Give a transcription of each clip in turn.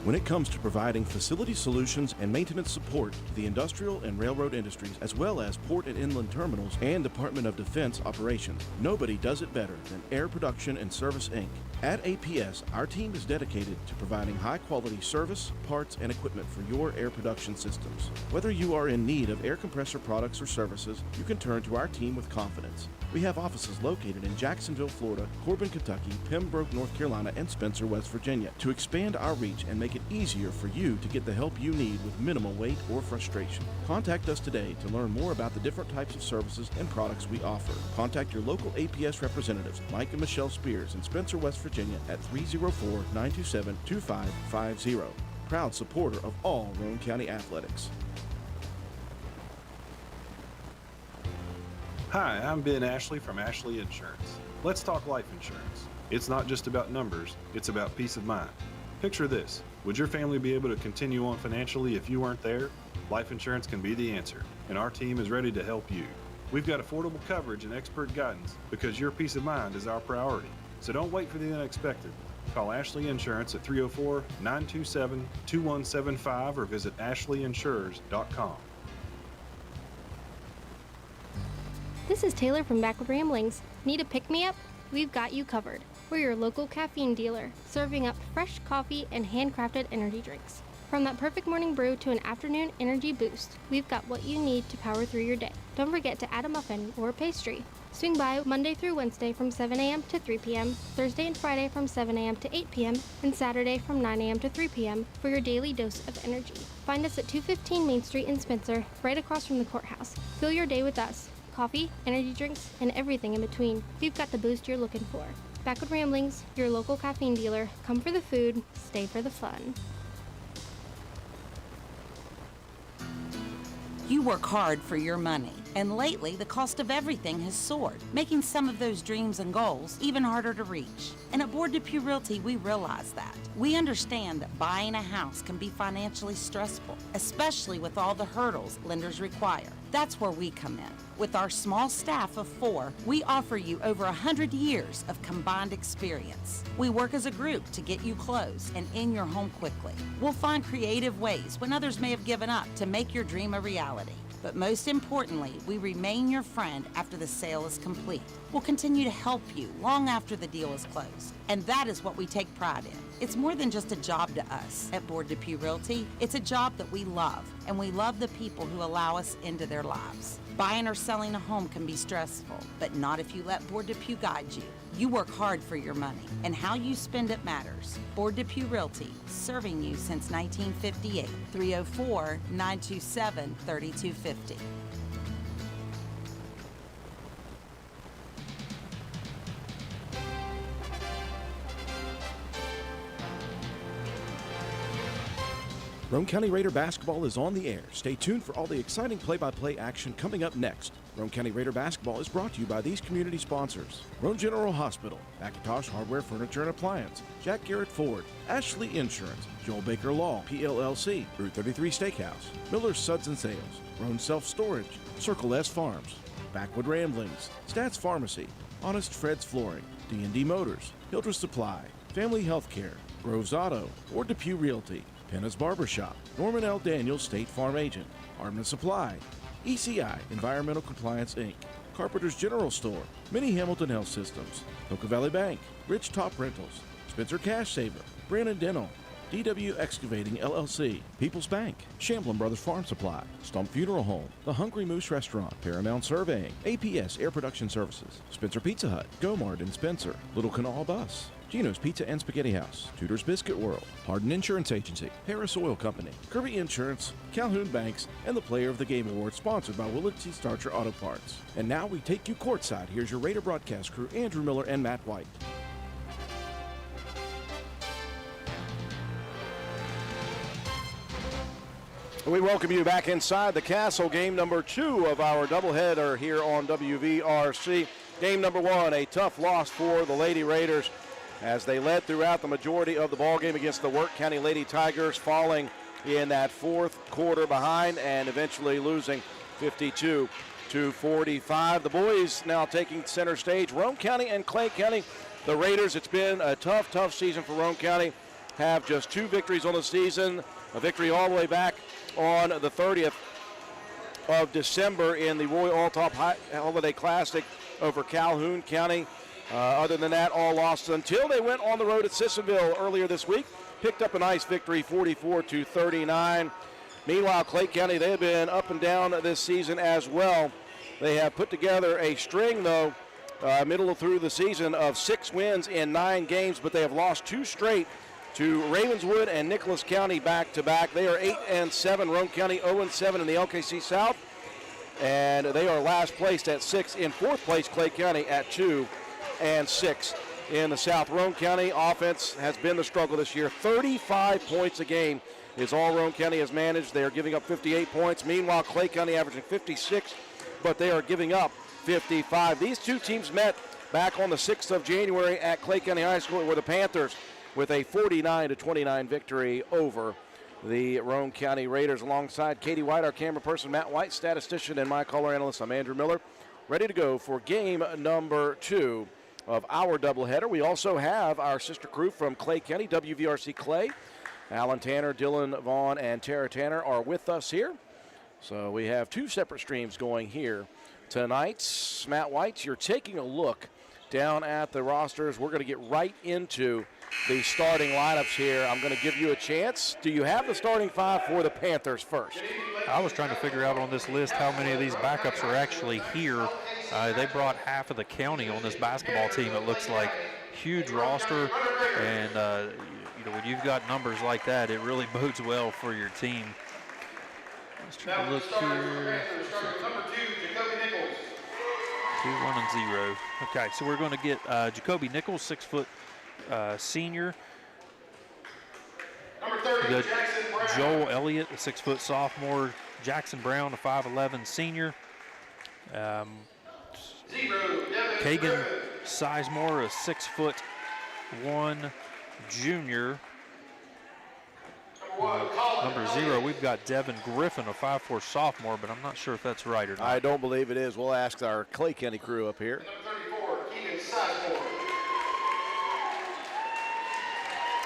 When it comes to providing facility solutions and maintenance support to the industrial and railroad industries, as well as port and inland terminals and Department of Defense operations, nobody does it better than Air Production and Service, Inc. At APS, our team is dedicated to providing high-quality service, parts, and equipment for your air production systems. Whether you are in need of air compressor products or services, you can turn to our team with confidence. We have offices located in Jacksonville, Florida, Corbin, Kentucky, Pembroke, North Carolina, and Spencer, West Virginia, to expand our reach and make it easier for you to get the help you need with minimal wait or frustration. Contact us today to learn more about the different types of services and products we offer. Contact your local APS representatives, Mike and Michelle Spears in Spencer, West Virginia at 304-927-2550. Proud supporter of all Roane County athletics. Hi, I'm Ben Ashley from Ashley Insurance. Let's talk life insurance. It's not just about numbers, it's about peace of mind. Picture this. Would your family be able to continue on financially if you weren't there? Life insurance can be the answer, and our team is ready to help you. We've got affordable coverage and expert guidance because your peace of mind is our priority. So don't wait for the unexpected. Call Ashley Insurance at 304-927-2175 or visit ashleyinsurers.com. This is Taylor from Backward Ramblings. Need a pick-me-up? We've got you covered. We're your local caffeine dealer, serving up fresh coffee and handcrafted energy drinks. From that perfect morning brew to an afternoon energy boost, we've got what you need to power through your day. Don't forget to add a muffin or a pastry. Swing by Monday through Wednesday from 7 a.m. to 3 p.m., Thursday and Friday from 7 a.m. to 8 p.m., and Saturday from 9 a.m. to 3 p.m. for your daily dose of energy. Find us at 215 Main Street in Spencer, right across from the courthouse. Fill your day with us. Coffee, energy drinks, and everything in between. We've got the boost you're looking for. Backward Ramblings, your local caffeine dealer. Come for the food, stay for the fun. You work hard for your money, and lately the cost of everything has soared, making some of those dreams and goals even harder to reach. And at Board Depew Realty, we realize that. We understand that buying a house can be financially stressful, especially with all the hurdles lenders require. That's where we come in. With our small staff of 4, we offer you over 100 years of combined experience. We work as a group to get you closed and in your home quickly. We'll find creative ways when others may have given up to make your dream a reality. But most importantly, we remain your friend after the sale is complete. We'll continue to help you long after the deal is closed. And that is what we take pride in. It's more than just a job to us at Board Depew Realty. It's a job that we love, and we love the people who allow us into their lives. Buying or selling a home can be stressful, but not if you let Board Depew guide you. You work hard for your money, and how you spend it matters. Board Depew Realty, serving you since 1958. 304-927-3250. Roane County Raider basketball is on the air. Stay tuned for all the exciting play-by-play action coming up next. Roane County Raider basketball is brought to you by these community sponsors: Roane General Hospital, McIntosh Hardware, Furniture and Appliance, Jack Garrett Ford, Ashley Insurance, Joel Baker Law, PLLC, Route 33 Steakhouse, Miller's Suds and Sales, Roane Self Storage, Circle S Farms, Backward Ramblings, Stats Pharmacy, Honest Fred's Flooring, D&D Motors, Hildreth Supply, Family Healthcare, Groves Auto, or Depew Realty, Penna's Barbershop, Norman L. Daniels State Farm Agent, Hardman Supply, ECI Environmental Compliance Inc., Carpenter's General Store, Mini Hamilton Health Systems, Poca Valley Bank, Rich Top Rentals, Spencer Cash Saver, Brandon Dental, DW Excavating LLC, People's Bank, Shamblin Brothers Farm Supply, Stump Funeral Home, The Hungry Moose Restaurant, Paramount Surveying, APS Air Production Services, Spencer Pizza Hut, Gomard and Spencer, Little Canal Bus, Gino's Pizza and Spaghetti House, Tudor's Biscuit World, Hardin Insurance Agency, Harris Oil Company, Kirby Insurance, Calhoun Banks, and the Player of the Game Award sponsored by Willard C. Starcher Auto Parts. And now we take you courtside. Here's your Raider broadcast crew, Andrew Miller and Matt White. We welcome you back inside the Castle, game number 2 of our doubleheader here on WVRC. Game number 1, a tough loss for the Lady Raiders as they led throughout the majority of the ballgame against the Work County Lady Tigers, falling in that fourth quarter behind and eventually losing 52-49. to 45. The boys now taking center stage. Roane County and Clay County. The Raiders, it's been a tough season for Roane County. Have just 2 victories on the season. A victory all the way back on the 30th of December in the Roy Alltop Holiday Classic over Calhoun County. Other than that, all losses until they went on the road at Sissonville earlier this week. Picked up a nice victory, 44-39. Meanwhile, Clay County, they have been up and down this season as well. They have put together a string, though, middle through the season of 6 wins in 9 games, but they have lost 2 straight to Ravenswood and Nicholas County back-to-back. They are 8-7. Roane County 0-7 in the LKC South, and they are last placed at 6. In 4th place, Clay County at 2-6 in the South. Roane County offense has been the struggle this year. 35 points a game is all Roane County has managed. They are giving up 58 points. Meanwhile, Clay County averaging 56, but they are giving up 55. These 2 teams met back on the 6th of January at Clay County High School, where the Panthers with a 49-29 victory over the Roane County Raiders. Alongside Katie White, our camera person, Matt White, statistician, and my color analyst, I'm Andrew Miller, ready to go for game number 2 of our doubleheader. We also have our sister crew from Clay County, WVRC Clay. Alan Tanner, Dylan Vaughn, and Tara Tanner are with us here. So we have 2 separate streams going here tonight. Matt White, you're taking a look down at the rosters. We're going to get right into the starting lineups here. I'm going to give you a chance. Do you have the starting 5 for the Panthers first? I was trying to figure out on this list how many of these backups are actually here. They brought half of the county on this basketball team, it looks like. Huge roster, and when you've got numbers like that, it really bodes well for your team. Let's try to look here. 2, 1, and 0. Okay, so we're going to get Jacoby Nichols, 6-foot senior. We got Joel Elliott, a 6-foot sophomore. Jackson Brown, a 5'11 senior. Kagan Sizemore, a 6'1" junior. Number 0, we've got Devin Griffin, a 5'4 sophomore, but I'm not sure if that's right or not. I don't believe it is. We'll ask our Clay County crew up here.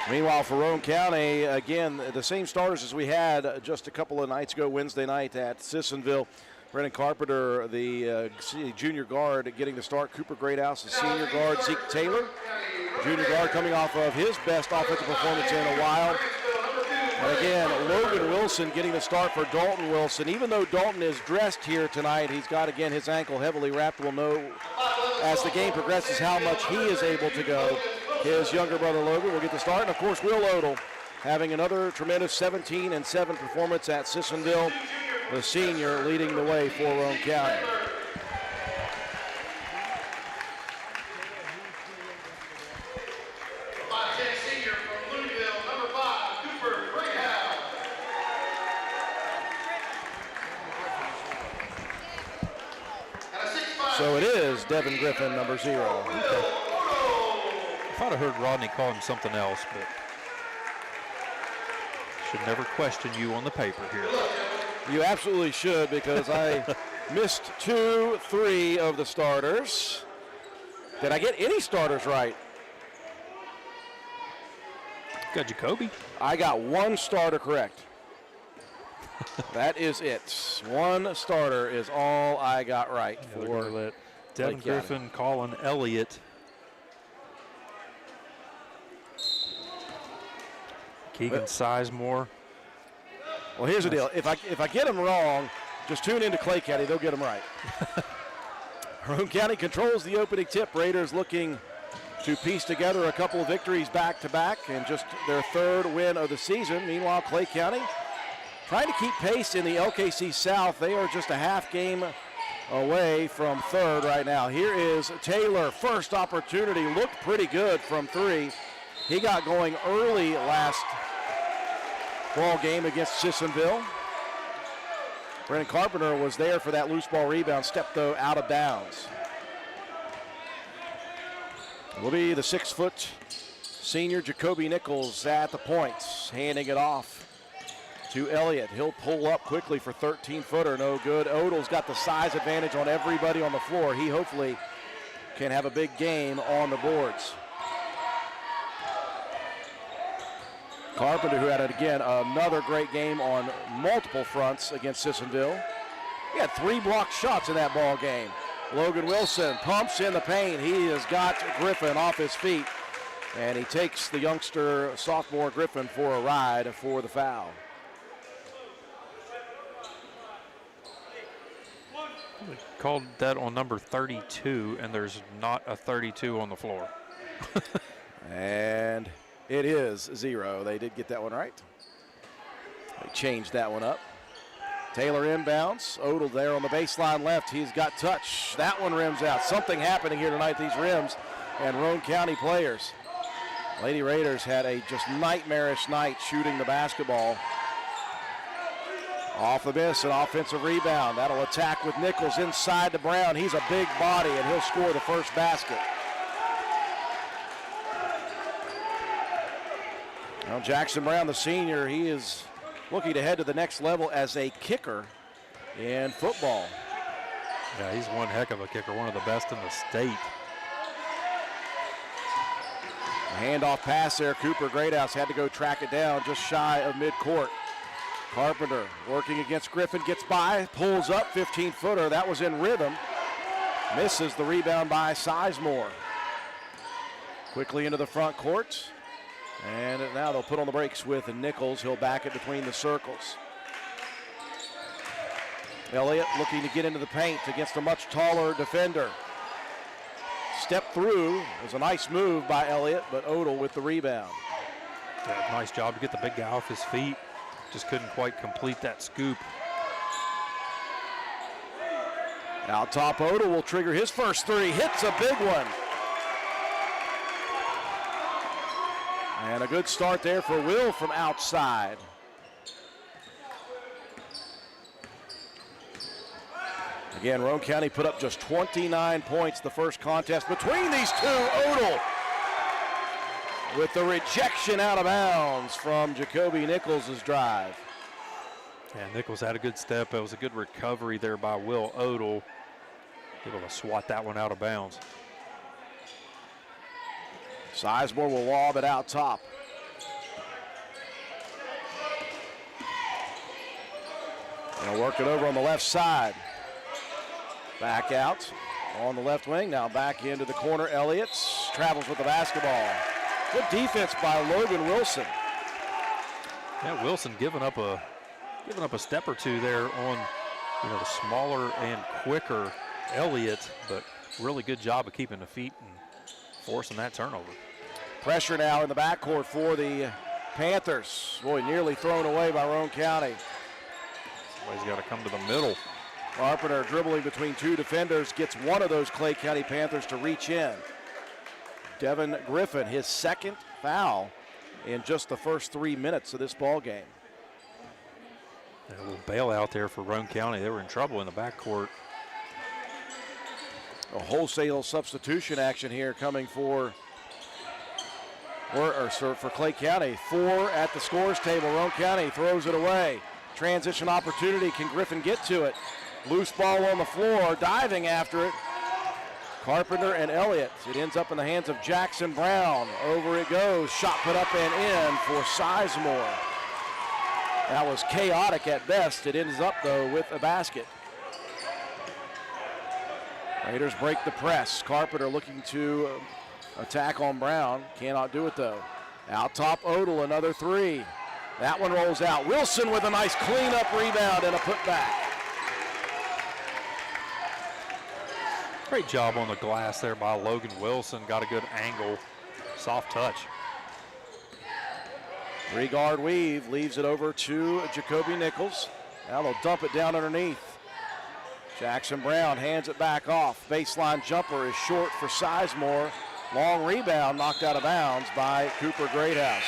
Meanwhile, for Roane County, again, the same starters as we had just a couple of nights ago, Wednesday night at Sissonville. Brennan Carpenter, the junior guard, getting the start. Cooper Greathouse, the senior guard. Zeke Taylor, junior guard, coming off of his best offensive performance in a while. And again, Logan Wilson getting the start for Dalton Wilson. Even though Dalton is dressed here tonight, he's got, again, his ankle heavily wrapped. We'll know as the game progresses how much he is able to go. His younger brother Logan will get the start. And, of course, Will Odell having another tremendous 17-7 performance at Sissonville. The senior leading the way for Roane County. So it is Devin Griffin, number 0. Okay. I thought I heard Rodney call him something else, but should never question you on the paper here. You absolutely should, because I missed 2, 3 of the starters. Did I get any starters right? Got Jacoby. I got 1 starter correct. That is it. 1 starter is all I got right for Devin Griffin, Colin Elliott. Keegan Sizemore. Well, here's the deal. If I get them wrong, just tune into Clay County. They'll get them right. Roane County controls the opening tip. Raiders looking to piece together a couple of victories back-to-back and just their 3rd win of the season. Meanwhile, Clay County trying to keep pace in the LKC South. They are just a half game away from 3rd right now. Here is Taylor. First opportunity. Looked pretty good from 3. He got going early last ball game against Sissonville. Brennan Carpenter was there for that loose ball rebound, stepped though out of bounds. Will be the 6-foot senior Jacoby Nichols at the points, handing it off to Elliott. He'll pull up quickly for 13-footer, no good. Odell's got the size advantage on everybody on the floor. He hopefully can have a big game on the boards. Carpenter, who had, again, another great game on multiple fronts against Sissonville. He had 3 blocked shots in that ball game. Logan Wilson pumps in the paint. He has got Griffin off his feet, and he takes the youngster sophomore Griffin for a ride for the foul. We called that on number 32, and there's not a 32 on the floor. And it is 0. They did get that one right. They changed that one up. Taylor inbounds. Odell there on the baseline left. He's got touch. That one rims out. Something happening here tonight, these rims and Roane County players. Lady Raiders had a just nightmarish night shooting the basketball. Off the miss, an offensive rebound. That'll attack with Nichols inside to Brown. He's a big body, and he'll score the first basket. Well, Jackson Brown, the senior, he is looking to head to the next level as a kicker in football. Yeah, he's one heck of a kicker, one of the best in the state. A handoff pass there. Cooper Greathouse had to go track it down just shy of midcourt. Carpenter working against Griffin, gets by, pulls up, 15-footer. That was in rhythm. Misses the rebound by Sizemore. Quickly into the front court. And now they'll put on the brakes with Nichols. He'll back it between the circles. Elliott looking to get into the paint against a much taller defender. Step through. It was a nice move by Elliott, but Odell with the rebound. Yeah, nice job to get the big guy off his feet. Just couldn't quite complete that scoop. Out top, Odell will trigger his first 3. Hits a big one. And a good start there for Will from outside. Again, Roane County put up just 29 points the first contest between these two. Odell with the rejection out of bounds from Jacoby Nichols' drive. And Nichols had a good step. It was a good recovery there by Will Odell. Able to swat that one out of bounds. Sizemore will lob it out top. They'll work it over on the left side. Back out on the left wing. Now back into the corner. Elliott travels with the basketball. Good defense by Logan Wilson. Yeah, Wilson giving up a step or two there on the smaller and quicker Elliott, but really good job of keeping the feet and forcing that turnover. Pressure now in the backcourt for the Panthers. Boy, nearly thrown away by Roane County. Somebody's got to come to the middle. Carpenter dribbling between 2 defenders gets one of those Clay County Panthers to reach in. Devin Griffin, his second foul in just the first 3 minutes of this ball game. A little bailout there for Roane County. They were in trouble in the backcourt. A wholesale substitution action here coming for Clay County. 4 at the scores table. Roane County throws it away. Transition opportunity. Can Griffin get to it? Loose ball on the floor. Diving after it. Carpenter and Elliott. It ends up in the hands of Jackson Brown. Over it goes. Shot put up and in for Sizemore. That was chaotic at best. It ends up, though, with a basket. Raiders break the press. Carpenter looking to attack on Brown. Cannot do it, though. Out top, Odell, another 3. That one rolls out. Wilson with a nice cleanup rebound and a putback. Great job on the glass there by Logan Wilson. Got a good angle. Soft touch. 3-guard weave leaves it over to Jacoby Nichols. Now they'll dump it down underneath. Jackson Brown hands it back off. Baseline jumper is short for Sizemore. Long rebound knocked out of bounds by Cooper Greathouse.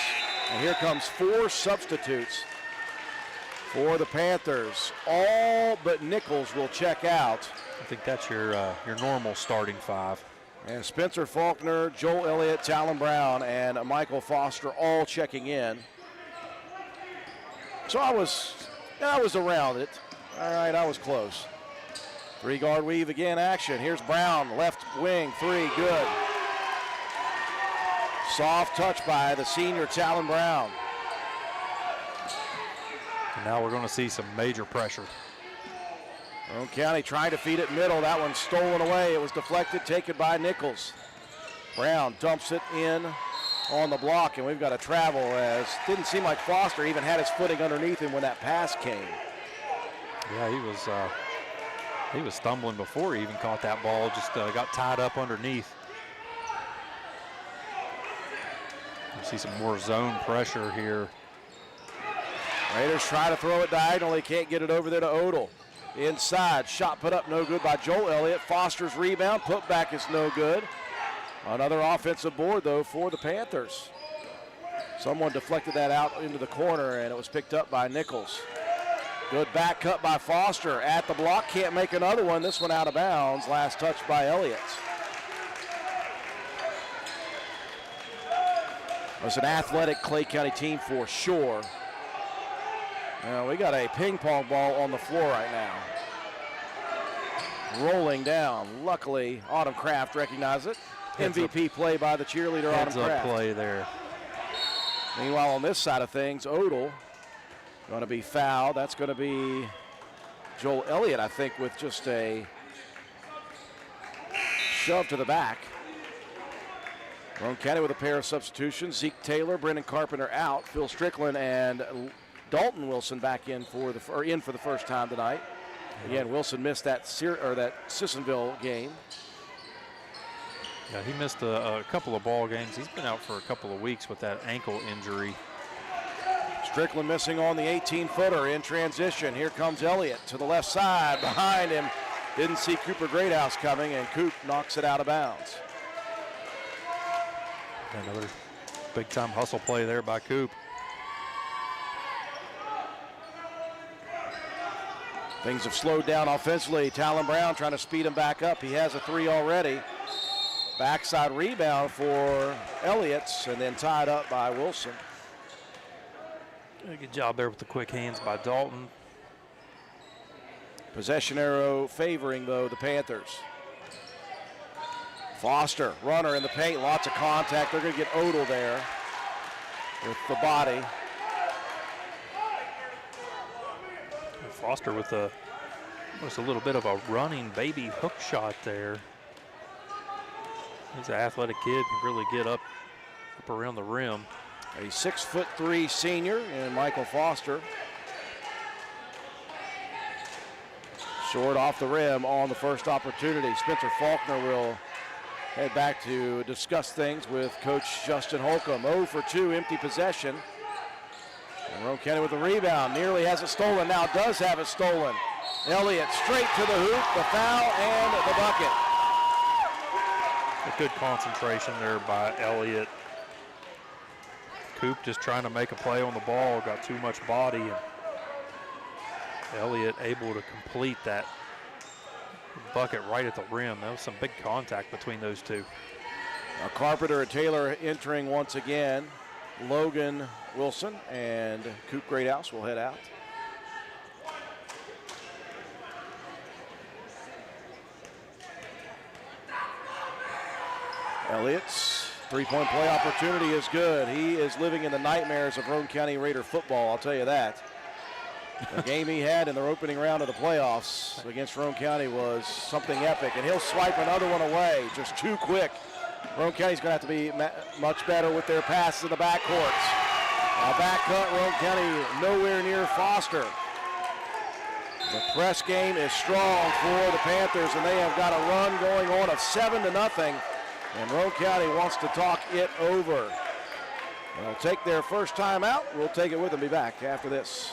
And here comes 4 substitutes for the Panthers. All but Nichols will check out. I think that's your normal starting 5. And Spencer Faulkner, Joel Elliott, Talon Brown, and Michael Foster all checking in. So I was around it. All right, I was close. 3-guard weave again action. Here's Brown, left wing, 3, good. Soft touch by the senior Talon Brown. And now we're going to see some major pressure. Roane County trying to feed it middle. That one's stolen away. It was deflected, taken by Nichols. Brown dumps it in on the block, and we've got a travel, as didn't seem like Foster even had his footing underneath him when that pass came. Yeah, he was stumbling before he even caught that ball, just got tied up underneath. You see some more zone pressure here. Raiders try to throw it diagonally, can't get it over there to Odell. Inside, shot put up, no good by Joel Elliott. Foster's rebound, put back is no good. Another offensive board, though, for the Panthers. Someone deflected that out into the corner, and it was picked up by Nichols. Good back cut by Foster at the block. Can't make another one. This one out of bounds. Last touch by Elliott. It's an athletic Clay County team for sure. Now we got a ping pong ball on the floor right now. Rolling down. Luckily, Autumn Kraft recognized it. MVP play by the cheerleader, Autumn Kraft. Heads up play there. Meanwhile, on this side of things, Odell going to be fouled. That's going to be Joel Elliott, I think, with just a shove to the back. Roane County with a pair of substitutions. Zeke Taylor, Brendan Carpenter out. Phil Strickland and Dalton Wilson back in for the first time tonight. Again, Wilson missed that Sissonville game. Yeah, he missed a couple of ball games. He's been out for a couple of weeks with that ankle injury. Strickland missing on the 18-footer in transition. Here comes Elliott to the left side. Behind him, didn't see Cooper Greathouse coming, and Coop knocks it out of bounds. Another big-time hustle play there by Coop. Things have slowed down offensively. Talon Brown trying to speed him back up. He has a 3 already. Backside rebound for Elliott, and then tied up by Wilson. Good job there with the quick hands by Dalton. Possession arrow favoring, though, the Panthers. Foster, runner in the paint, lots of contact. They're going to get Odell there with the body. Foster with a little bit of a running baby hook shot there. He's an athletic kid, can really get up around the rim. A 6'3" senior in Michael Foster. Short off the rim on the first opportunity. Spencer Faulkner will head back to discuss things with Coach Justin Holcomb. 0 for 2, empty possession. And Roane County with the rebound. Nearly has it stolen, now does have it stolen. Elliott straight to the hoop, the foul, and the bucket. A good concentration there by Elliott. Coop just trying to make a play on the ball, got too much body, and Elliott able to complete that bucket right at the rim. That was some big contact between those two. Now Carpenter and Taylor entering once again. Logan Wilson and Coop Greathouse will head out. Elliott's three-point play opportunity is good. He is living in the nightmares of Roane County Raider football, I'll tell you that. The game he had in the opening round of the playoffs against Roane County was something epic, and he'll swipe another one away, just too quick. Roane County's going to have to be much better with their passes in the backcourts. A back cut, Roane County nowhere near Foster. The press game is strong for the Panthers, and they have got a run going on of 7-0. And Roane County wants to talk it over. They'll take their first time out. We'll take it with them. Be back after this.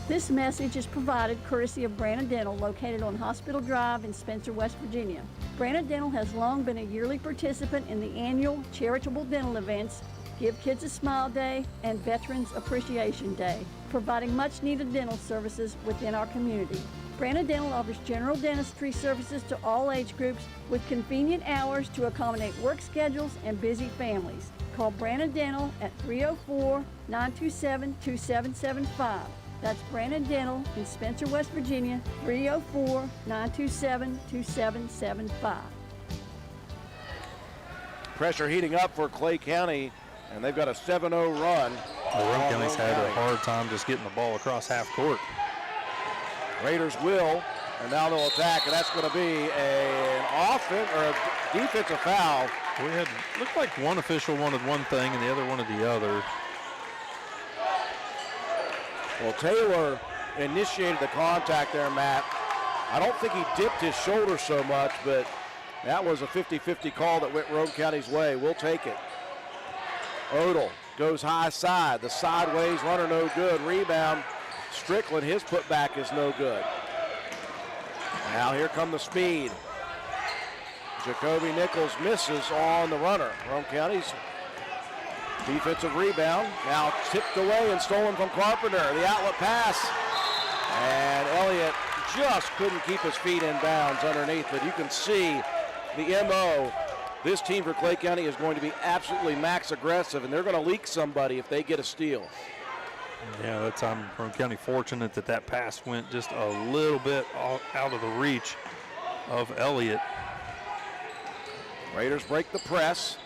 This message is provided courtesy of Brandon Dental, located on Hospital Drive in Spencer, West Virginia. Brandon Dental has long been a yearly participant in the annual charitable dental events, Give Kids a Smile Day and Veterans Appreciation Day, providing much needed dental services within our community. Brana Dental offers general dentistry services to all age groups with convenient hours to accommodate work schedules and busy families. Call Brana Dental at 304-927-2775. That's Brana Dental in Spencer, West Virginia, 304-927-2775. Pressure heating up for Clay County, and they've got a 7-0 run. Roane County's had a hard time just getting the ball across half court. Raiders will, and now they'll attack, and that's going to be an offense or a defensive foul. We had looked like one official wanted one thing and the other wanted the other. Well, Taylor initiated the contact there, Matt. I don't think he dipped his shoulder so much, but that was a 50-50 call that went Roane County's way. We'll take it. Odell goes high side. The sideways runner no good. Rebound. Strickland, his putback is no good. Now here come the speed. Jacoby Nichols misses on the runner. Roane County's defensive rebound. Now tipped away and stolen from Carpenter. The outlet pass. And Elliott just couldn't keep his feet in bounds underneath, but you can see the MO. This team for Clay County is going to be absolutely max aggressive, and they're going to leak somebody if they get a steal. Yeah, that time Roane County fortunate that that pass went just a little bit out of the reach of Elliott. Raiders break the press.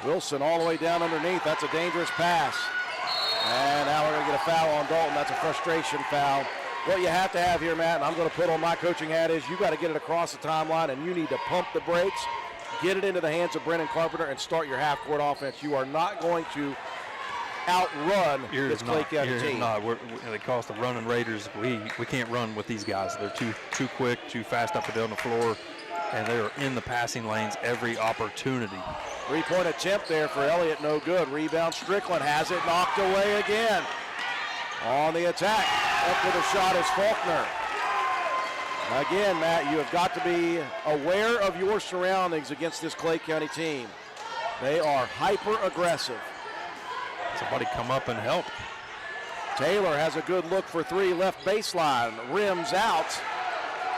Wilson all the way down underneath. That's a dangerous pass. And now we're going to get a foul on Dalton. That's a frustration foul. What you have to have here, Matt, and I'm going to put on my coaching hat, is you got to get it across the timeline, and you need to pump the brakes, get it into the hands of Brennan Carpenter, and start your half-court offense. You are not going to outrun this Clay County team. They call us the running Raiders. We can't run with these guys. They're too quick, too fast up and down the floor, and they are in the passing lanes every opportunity. Three-point attempt there for Elliott, no good. Rebound, Strickland has it, knocked away again. On the attack, up with a shot is Faulkner. Again, Matt, you have got to be aware of your surroundings against this Clay County team. They are hyper-aggressive. Somebody come up and help. Taylor has a good look for three, left baseline, rims out.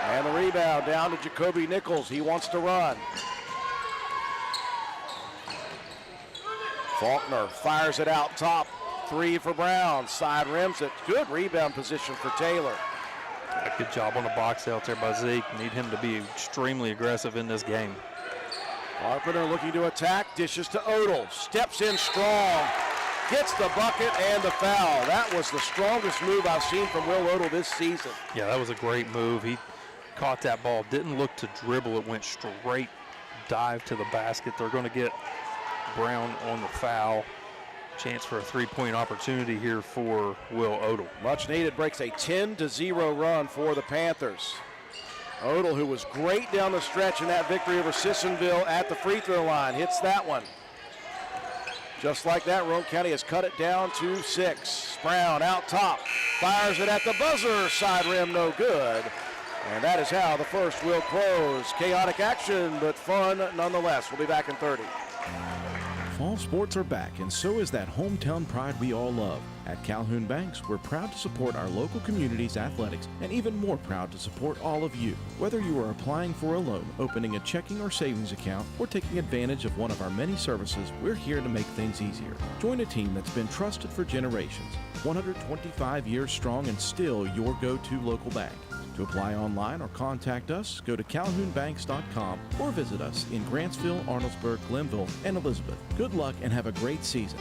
And the rebound down to Jacoby Nichols. He wants to run. Faulkner fires it out top. Three for Brown. Side rims it. Good rebound position for Taylor. Good job on the box out there by Zeke. Need him to be extremely aggressive in this game. Carpenter looking to attack. Dishes to Odell. Steps in strong. Gets the bucket and the foul. That was the strongest move I've seen from Will Odell this season. Yeah, that was a great move. He caught that ball. Didn't look to dribble. It went straight dive to the basket. They're going to get Brown on the foul. Chance for a three-point opportunity here for Will Odell. Much needed, breaks a 10-0 run for the Panthers. Odell, who was great down the stretch in that victory over Sissonville at the free throw line, hits that one. Just like that, Roane County has cut it down to 6. Brown out top, fires it at the buzzer, side rim no good. And that is how the first will close. Chaotic action, but fun nonetheless. We'll be back in 30. Fall sports are back, and so is that hometown pride we all love. At Calhoun Banks, we're proud to support our local community's athletics, and even more proud to support all of you. Whether you are applying for a loan, opening a checking or savings account, or taking advantage of one of our many services, we're here to make things easier. Join a team that's been trusted for generations, 125 years strong, and still your go-to local bank. To apply online or contact us, go to calhounbanks.com or visit us in Grantsville, Arnoldesburg, Glenville, and Elizabeth. Good luck and have a great season.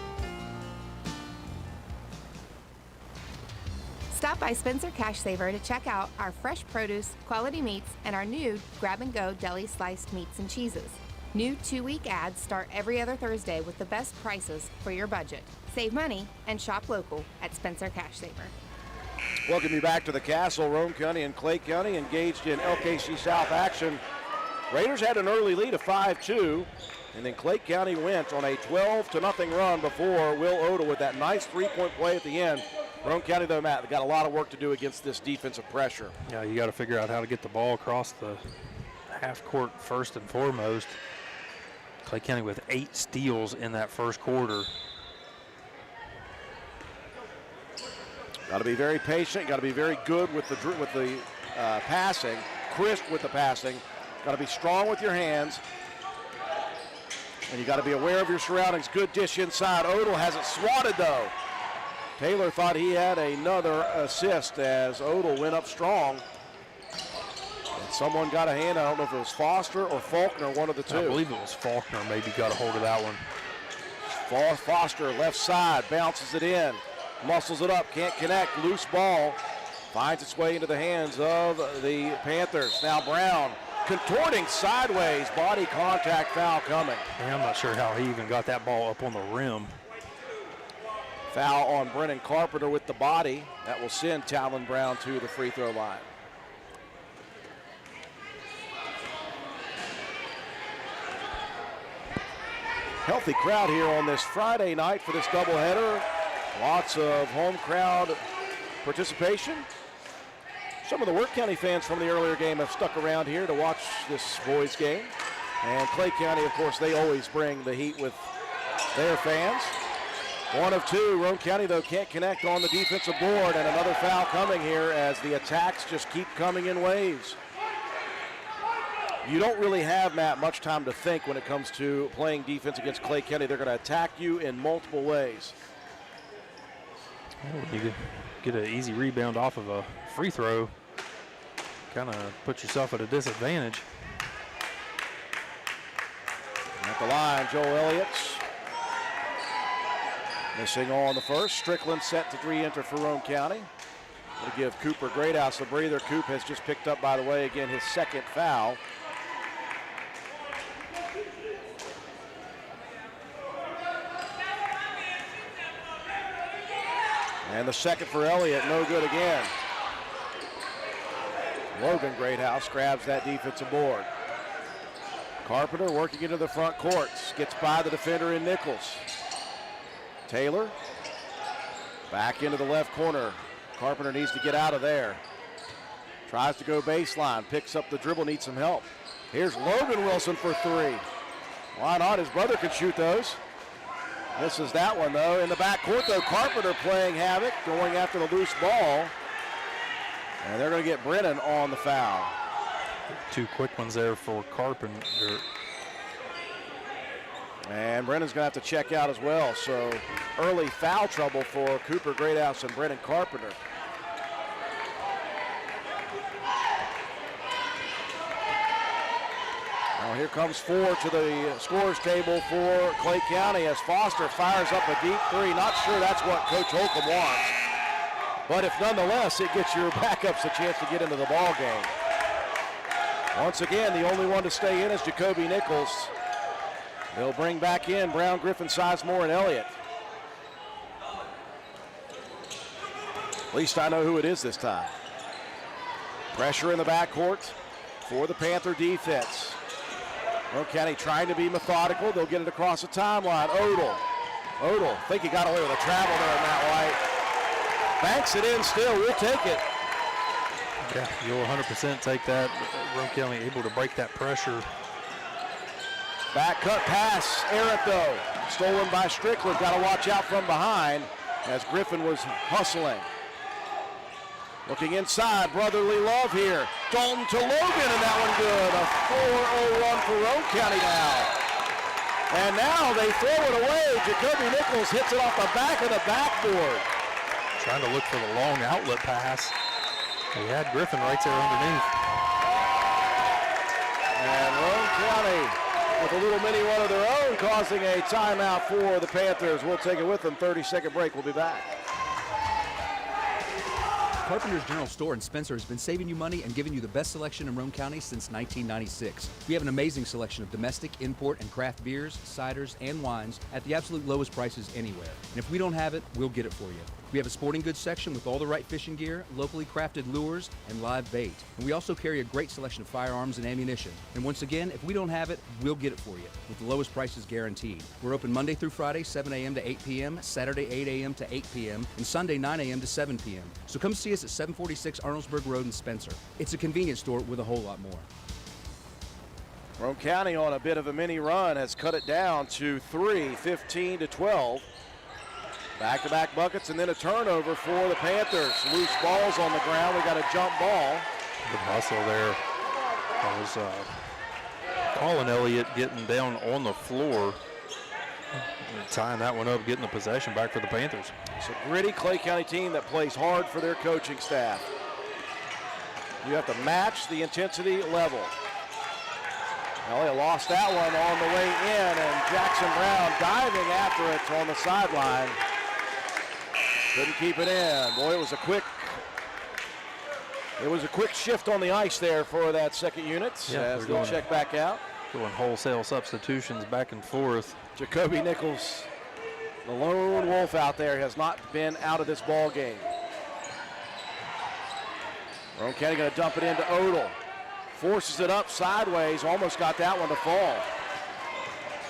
Stop by Spencer Cash Saver to check out our fresh produce, quality meats, and our new grab-and-go deli sliced meats and cheeses. New 2-week ads start every other Thursday with the best prices for your budget. Save money and shop local at Spencer Cash Saver. Welcome you back to the Castle. Roane County and Clay County engaged in LKC South action. Raiders had an early lead of 5-2, and then Clay County went on a 12-0 run before Will Odell with that nice three-point play at the end. Roane County, though, Matt, they got a lot of work to do against this defensive pressure. Yeah, you got to figure out how to get the ball across the half court first and foremost. Clay County with 8 steals in that first quarter. Got to be very patient. Got to be very good with the passing, crisp with the passing. Got to be strong with your hands. And you got to be aware of your surroundings. Good dish inside. Odell has it swatted though. Taylor thought he had another assist as Odell went up strong. And someone got a hand. I don't know if it was Foster or Faulkner, one of the two. I believe it was Faulkner maybe got a hold of that one. Foster left side, bounces it in, muscles it up, can't connect, loose ball. Finds its way into the hands of the Panthers. Now Brown contorting sideways, body contact foul coming. Yeah, I'm not sure how he even got that ball up on the rim. Foul on Brennan Carpenter with the body. That will send Talon Brown to the free throw line. Healthy crowd here on this Friday night for this doubleheader. Lots of home crowd participation. Some of the Worth County fans from the earlier game have stuck around here to watch this boys game. And Clay County, of course, they always bring the heat with their fans. 1 of 2. Roane County, though, can't connect on the defensive board. And another foul coming here as the attacks just keep coming in waves. You don't really have, Matt, much time to think when it comes to playing defense against Clay County. They're going to attack you in multiple ways. Well, you could get an easy rebound off of a free throw. Kind of put yourself at a disadvantage. At the line, Joel Elliott's missing on the first. Strickland set to 3 enter for Roane County. Going to give Cooper Greathouse a breather. Coop has just picked up, by the way, again, his second foul. And the second for Elliott, no good again. Logan Greathouse grabs that defensive board. Carpenter working into the front court, gets by the defender in Nichols. Taylor back into the left corner. Carpenter needs to get out of there. Tries to go baseline, picks up the dribble, needs some help. Here's Logan Wilson for 3. Why not? His brother could shoot those. Misses that one, though. In the backcourt, though, Carpenter playing havoc, going after the loose ball. And they're going to get Brennan on the foul. 2 quick ones there for Carpenter. And Brennan's going to have to check out as well. So early foul trouble for Cooper Greathouse and Brennan Carpenter. Now here comes 4 to the scores table for Clay County as Foster fires up a deep 3. Not sure that's what Coach Holcomb wants. But if nonetheless it gets your backups a chance to get into the ball game. Once again, the only one to stay in is Jacoby Nichols. They'll bring back in Brown, Griffin, Sizemore, and Elliott. At least I know who it is this time. Pressure in the backcourt for the Panther defense. Roane County trying to be methodical. They'll get it across the timeline. Odell, think he got away with a travel there, Matt White. Banks it in still, we'll take it. Yeah, you'll 100% take that. Roane County able to break that pressure. Back cut pass, errant though. Stolen by Strickland, got to watch out from behind as Griffin was hustling. Looking inside, brotherly love here. Dalton to Logan, and that one good. A 4-0 run for Roane County now. And now they throw it away. Jacoby Nichols hits it off the back of the backboard. Trying to look for the long outlet pass. He had Griffin right there underneath. And Roane County with a little mini one of their own, causing a timeout for the Panthers. We'll take it with them. 30-second break. We'll be back. Carpenter's General Store in Spencer has been saving you money and giving you the best selection in Roane County since 1996. We have an amazing selection of domestic, import, and craft beers, ciders, and wines at the absolute lowest prices anywhere. And if we don't have it, we'll get it for you. We have a sporting goods section with all the right fishing gear, locally crafted lures, and live bait. And we also carry a great selection of firearms and ammunition. And once again, if we don't have it, we'll get it for you with the lowest prices guaranteed. We're open Monday through Friday, 7 a.m. to 8 p.m., Saturday, 8 a.m. to 8 p.m., and Sunday, 9 a.m. to 7 p.m. So come see us at 746 Arnoldesburg Road in Spencer. It's a convenience store with a whole lot more. Roane County on a bit of a mini run has cut it down to 3, 15-12. Back-to-back buckets and then a turnover for the Panthers. Loose balls on the ground. We got a jump ball. Good hustle there. That was Colin Elliott getting down on the floor, and tying that one up, getting the possession back for the Panthers. It's a gritty Clay County team that plays hard for their coaching staff. You have to match the intensity level. Elliott lost that one on the way in, and Jackson Brown diving after it on the sideline. Couldn't keep it in. Boy, it was a quick shift on the ice there for that second unit as they'll check back out. Doing wholesale substitutions back and forth. Jacoby Nichols, the lone wolf out there, has not been out of this ball game. Roane County going to dump it into Odell. Forces it up sideways, almost got that one to fall.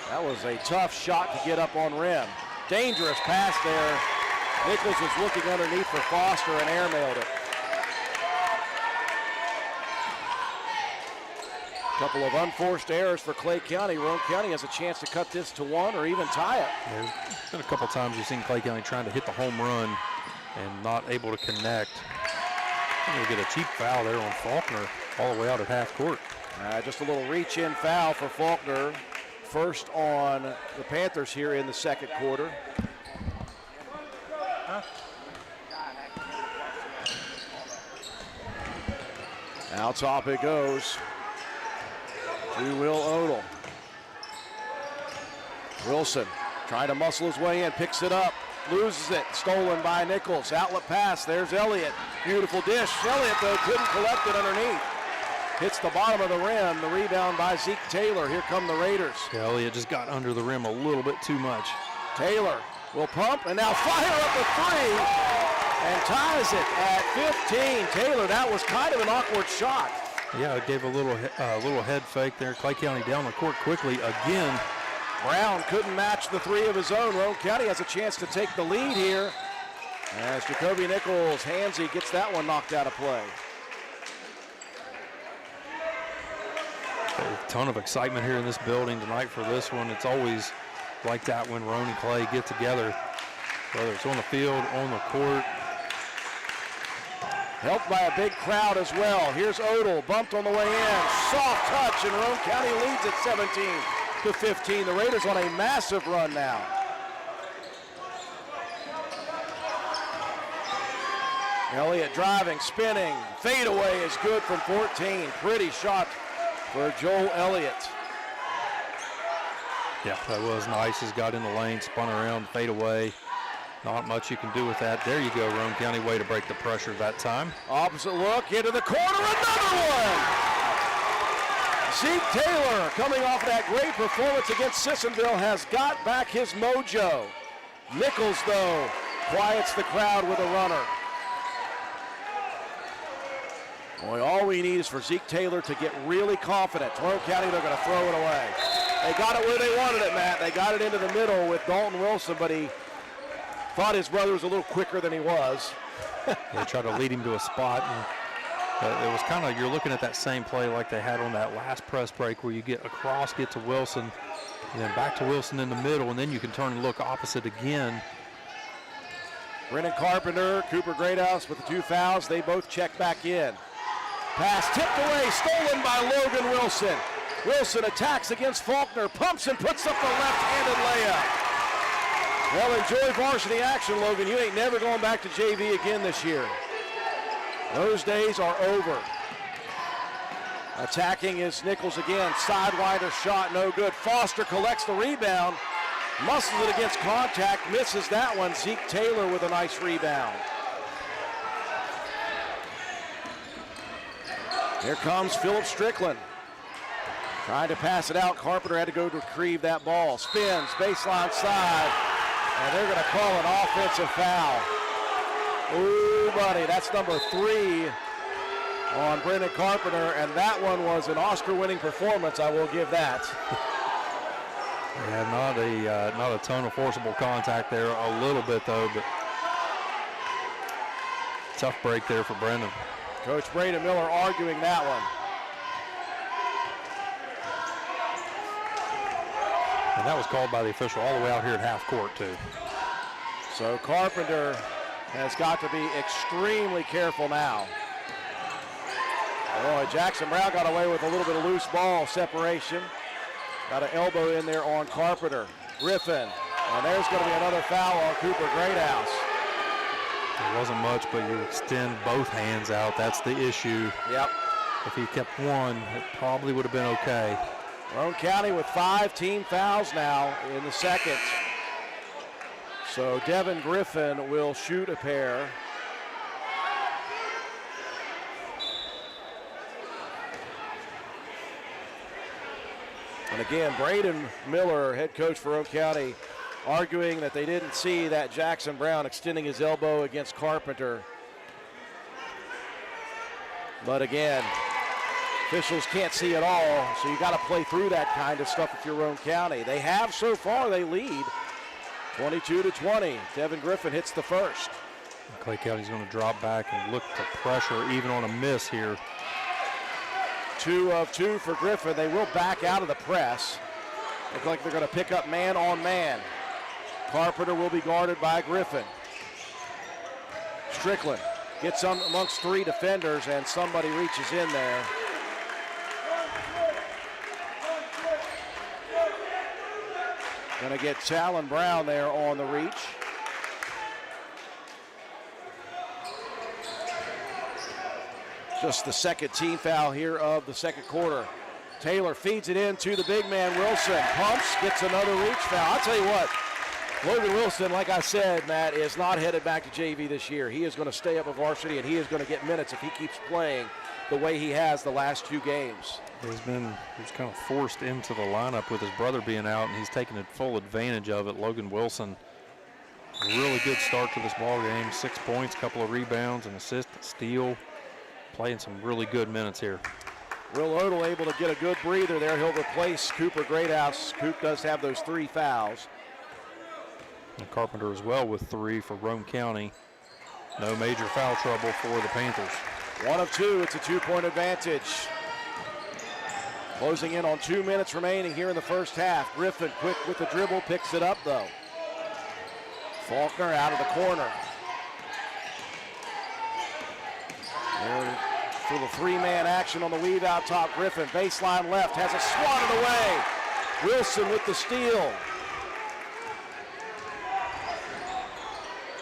That was a tough shot to get up on rim. Dangerous pass there. Nichols was looking underneath for Foster and airmailed it. Couple of unforced errors for Clay County. Roane County has a chance to cut this to one or even tie it. There's been a couple times you've seen Clay County trying to hit the home run and not able to connect. We'll get a cheap foul there on Faulkner all the way out at half court. Just a little reach-in foul for Faulkner. First on the Panthers here in the second quarter. Now top it goes to Will Odell. Wilson trying to muscle his way in, picks it up, loses it, stolen by Nichols. Outlet pass, there's Elliott. Beautiful dish. Elliott, though, couldn't collect it underneath. Hits the bottom of the rim. The rebound by Zeke Taylor. Here come the Raiders. Yeah, Elliott just got under the rim a little bit too much. Taylor will pump and now fire up a three and ties it at 15. Taylor, that was kind of an awkward shot. Yeah, it gave a little head fake there. Clay County down the court quickly again. Brown couldn't match the three of his own. Roane County has a chance to take the lead here as Jacoby Nichols, handsy, gets that one knocked out of play. A ton of excitement here in this building tonight for this one. It's always like that when Roane and Clay get together, whether it's on the field, on the court. Helped by a big crowd as well. Here's Odell, bumped on the way in. Soft touch, and Roane County leads at 17-15. The Raiders on a massive run now. Elliott driving, spinning. Fadeaway is good from 14. Pretty shot for Joel Elliott. Yeah, that was nice. He's got in the lane, spun around, fade away. Not much you can do with that. There you go, Roane County, way to break the pressure that time. Opposite look, into the corner, another one! Zeke Taylor, coming off that great performance against Sissonville, has got back his mojo. Nichols, though, quiets the crowd with a runner. Boy, all we need is for Zeke Taylor to get really confident. Roane County, they're going to throw it away. They got it where they wanted it, Matt. They got it into the middle with Dalton Wilson, but he thought his brother was a little quicker than he was. They tried to lead him to a spot, and it was kind of, you're looking at that same play like they had on that last press break where you get across, get to Wilson, and then back to Wilson in the middle, and then you can turn and look opposite again. Brennan Carpenter, Cooper Greathouse with the two fouls. They both check back in. Pass tipped away, stolen by Logan Wilson. Wilson attacks against Faulkner, pumps and puts up the left-handed layup. Well, enjoy varsity action, Logan. You ain't never going back to JV again this year. Those days are over. Attacking is Nichols again. Sidewinder shot, no good. Foster collects the rebound, muscles it against contact, misses that one. Zeke Taylor with a nice rebound. Here comes Philip Strickland. Trying to pass it out. Carpenter had to go to retrieve that ball. Spins, baseline side, and they're going to call an offensive foul. Ooh, buddy, that's number 3 on Brennan Carpenter, and that one was an Oscar-winning performance, I will give that. Yeah, not a ton of forcible contact there, a little bit though, but tough break there for Brennan. Coach Braden Miller arguing that one. And that was called by the official all the way out here at half court too. So Carpenter has got to be extremely careful now. Boy, Jackson Brown got away with a little bit of loose ball separation. Got an elbow in there on Carpenter. Griffin, and there's going to be another foul on Cooper Greathouse. It wasn't much, but you extend both hands out. That's the issue. Yep. If he kept one, it probably would have been okay. Roane County with 5 team fouls now in the second. So Devin Griffin will shoot a pair. And again, Braden Miller, head coach for Roane County, arguing that they didn't see that Jackson Brown extending his elbow against Carpenter. But again, officials can't see it all, so you got to play through that kind of stuff if you're Roane County. They have so far, they lead 22-20. Devin Griffin hits the first. Clay County's going to drop back and look to pressure even on a miss here. 2 of 2 for Griffin. They will back out of the press. Look like they're going to pick up man on man. Carpenter will be guarded by Griffin. Strickland gets amongst 3 defenders, and somebody reaches in there. Going to get Talon Brown there on the reach. Just the second team foul here of the second quarter. Taylor feeds it in to the big man, Wilson. Pumps, gets another reach foul. I'll tell you what, Logan Wilson, like I said, Matt, is not headed back to JV this year. He is going to stay up at varsity, and he is going to get minutes if he keeps playing the way he has the last 2 games. He's kind of forced into the lineup with his brother being out, and he's taking full advantage of it. Logan Wilson, really good start to this ball game. 6 points, couple of rebounds, an assist, a steal. Playing some really good minutes here. Will Odell able to get a good breather there. He'll replace Cooper Greathouse. Coop does have those 3 fouls. And Carpenter as well with 3 for Roane County. No major foul trouble for the Panthers. 1 of 2, it's a 2-point advantage. Closing in on 2 minutes remaining here in the first half. Griffin quick with the dribble, picks it up though. Faulkner out of the corner. There for the 3-man action on the weave out top. Griffin, baseline left, has it swatted away. Wilson with the steal.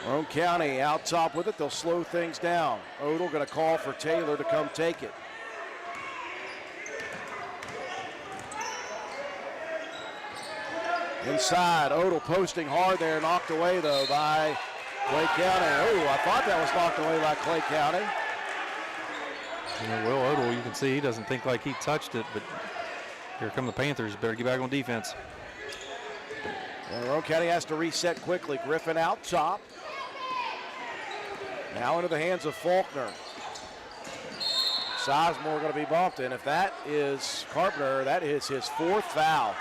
Roane County out top with it. They'll slow things down. Odell going to call for Taylor to come take it. Inside, Odell posting hard there, knocked away though by Clay County. Oh, I thought that was knocked away by Clay County. You know, Will Odell, you can see he doesn't think like he touched it, but here come the Panthers. Better get back on defense. And Roane County has to reset quickly. Griffin out top. Now into the hands of Faulkner. Sizemore going to be bumped, and if that is Carpenter, that is his 4th foul.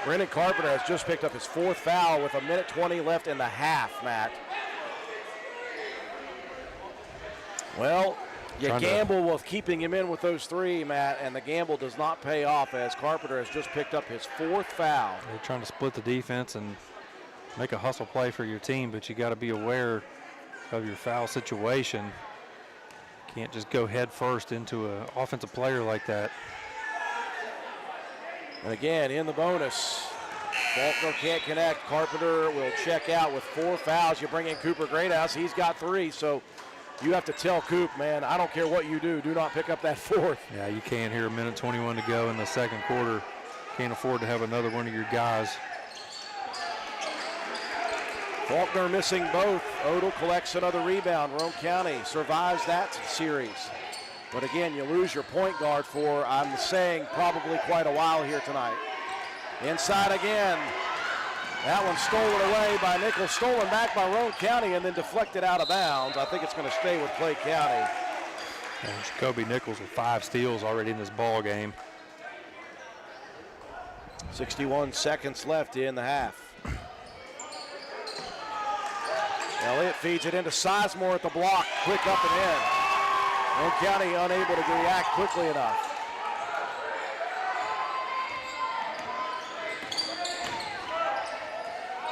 Brendan Carpenter has just picked up his 4th foul with 1:20 left in the half, Matt. Well, you gamble with keeping him in with those 3, Matt, and the gamble does not pay off as Carpenter has just picked up his 4th foul. They're trying to split the defense and make a hustle play for your team, but you got to be aware of your foul situation. Can't just go head first into an offensive player like that. And again, in the bonus, Faulkner can't connect. Carpenter will check out with 4 fouls. You bring in Cooper Greathouse, he's got 3, so you have to tell Coop, man, I don't care what you do not pick up that 4th. Yeah, you can't. Here, 1:21 to go in the second quarter. Can't afford to have another one of your guys. Faulkner missing both. Odell collects another rebound. Roane County survives that series. But again, you lose your point guard for, I'm saying, probably quite a while here tonight. Inside again. That one stolen away by Nichols, stolen back by Roane County and then deflected out of bounds. I think it's going to stay with Clay County. And Jacoby Nichols with 5 steals already in this ball game. 61 seconds left in the half. Elliott feeds it into Sizemore at the block, quick up and in. Roane County unable to react quickly enough.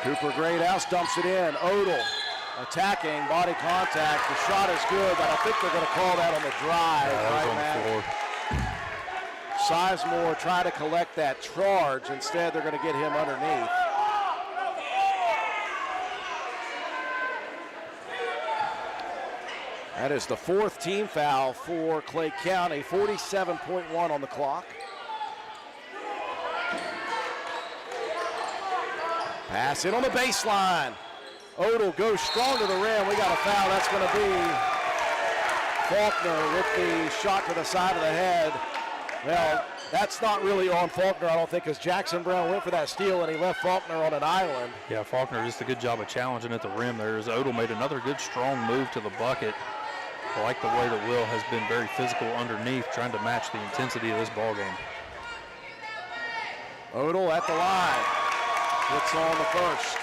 Cooper Greathouse dumps it in. Odell attacking, body contact. The shot is good, but I think they're going to call that on the drive, right, Matt? Sizemore try to collect that charge. Instead, they're going to get him underneath. That is the 4th team foul for Clay County, 47.1 on the clock. Pass in on the baseline. Odell goes strong to the rim. We got a foul. That's going to be Faulkner with the shot to the side of the head. Well, that's not really on Faulkner, I don't think, because Jackson Brown went for that steal and he left Faulkner on an island. Yeah, Faulkner just a good job of challenging at the rim there. As Odell made another good strong move to the bucket. I like the way that Will has been very physical underneath, trying to match the intensity of this ball game. Odell at the line. Hits on the first.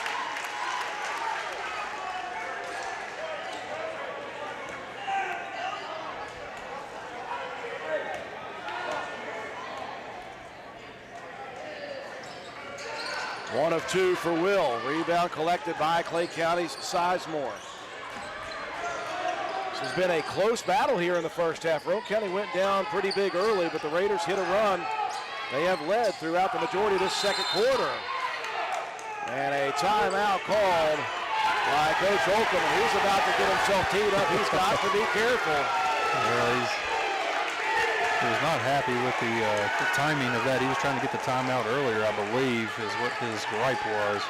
One of two for Will. Rebound collected by Clay County's Sizemore. This has been a close battle here in the first half. Roane County went down pretty big early, but the Raiders hit a run. They have led throughout the majority of this second quarter. And a timeout called by Coach Holcomb. He's about to get himself teed up. He's got to be careful. Well, he was not happy with the timing of that. He was trying to get the timeout earlier, I believe, is what his gripe was.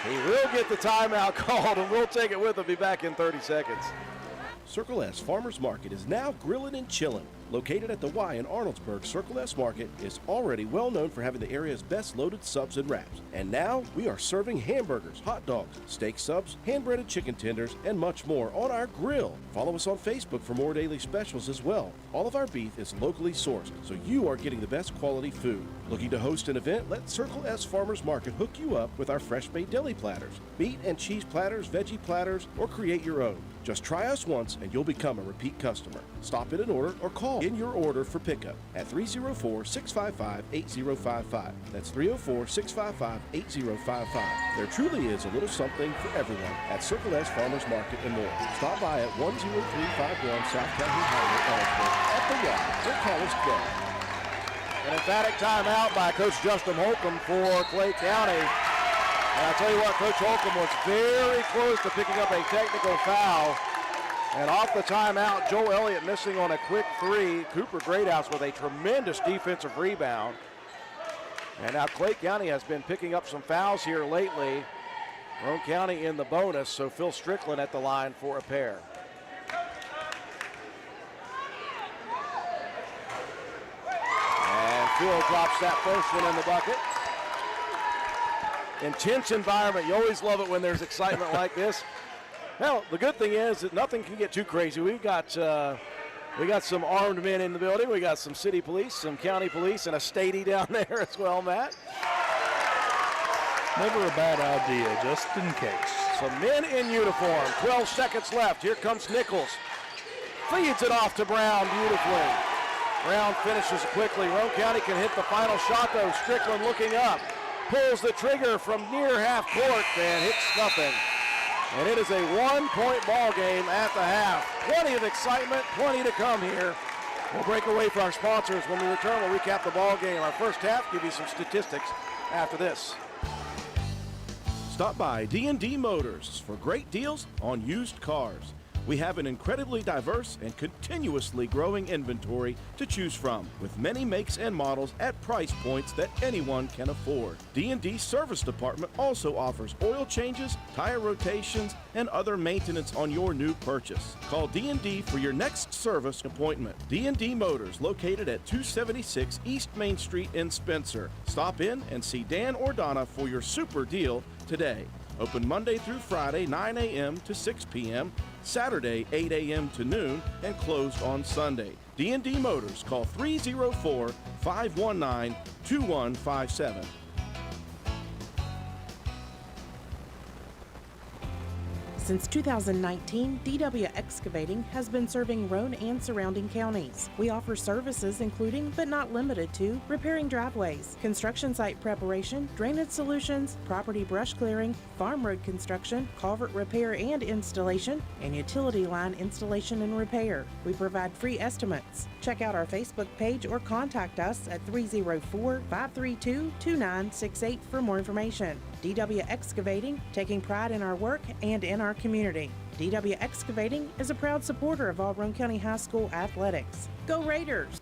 He will get the timeout called, and we'll take it with him. Be back in 30 seconds. Circle S Farmers Market is now grillin' and chillin'. Located at the Y in Arnoldsburg, Circle S Market is already well known for having the area's best loaded subs and wraps. And now we are serving hamburgers, hot dogs, steak subs, hand-breaded chicken tenders, and much more on our grill. Follow us on Facebook for more daily specials as well. All of our beef is locally sourced, so you are getting the best quality food. Looking to host an event? Let Circle S Farmers Market hook you up with our fresh-made deli platters, meat and cheese platters, veggie platters, or create your own. Just try us once and you'll become a repeat customer. Stop in and order or call in your order for pickup at 304-655-8055. That's 304-655-8055. There truly is a little something for everyone at Circle S Farmers Market and more. Stop by at 10351 South County Highway, Arlesburg at the Y or call us today. An emphatic timeout by Coach Justin Holcomb for Clay County. And I tell you what, Coach Holcomb was very close to picking up a technical foul. And off the timeout, Joel Elliott missing on a quick three. Cooper Greathouse with a tremendous defensive rebound. And now Clay County has been picking up some fouls here lately. Roane County in the bonus, so Phil Strickland at the line for a pair. And Phil drops that first one in the bucket. Intense environment. You always love it when there's excitement like this. Well, the good thing is that nothing can get too crazy. We got some armed men in the building. We got some city police, some county police, and a statey down there as well, Matt. Never a bad idea, just in case. Some men in uniform. 12 seconds left. Here comes Nichols. Feeds it off to Brown beautifully. Brown finishes quickly. Roane County can hit the final shot, though. Strickland looking up. Pulls the trigger from near half court and hits nothing. And it is a one-point ball game at the half. Plenty of excitement, plenty to come here. We'll break away for our sponsors. When we return, we'll recap the ball game. Our first half, give you some statistics after this. Stop by D&D Motors for great deals on used cars. We have an incredibly diverse and continuously growing inventory to choose from, with many makes and models at price points that anyone can afford. D&D Service Department also offers oil changes, tire rotations, and other maintenance on your new purchase. Call D&D for your next service appointment. D&D Motors, located at 276 East Main Street in Spencer. Stop in and see Dan or Donna for your super deal today. Open Monday through Friday, 9 a.m. to 6 p.m., Saturday, 8 a.m. to noon, and closed on Sunday. D&D Motors, call 304-519-2157. Since 2019, DW Excavating has been serving Roane and surrounding counties. We offer services including, but not limited to, repairing driveways, construction site preparation, drainage solutions, property brush clearing, farm road construction, culvert repair and installation, and utility line installation and repair. We provide free estimates. Check out our Facebook page or contact us at 304-532-2968 for more information. DW Excavating, taking pride in our work and in our community. DW Excavating is a proud supporter of all Roane County High School athletics. Go Raiders!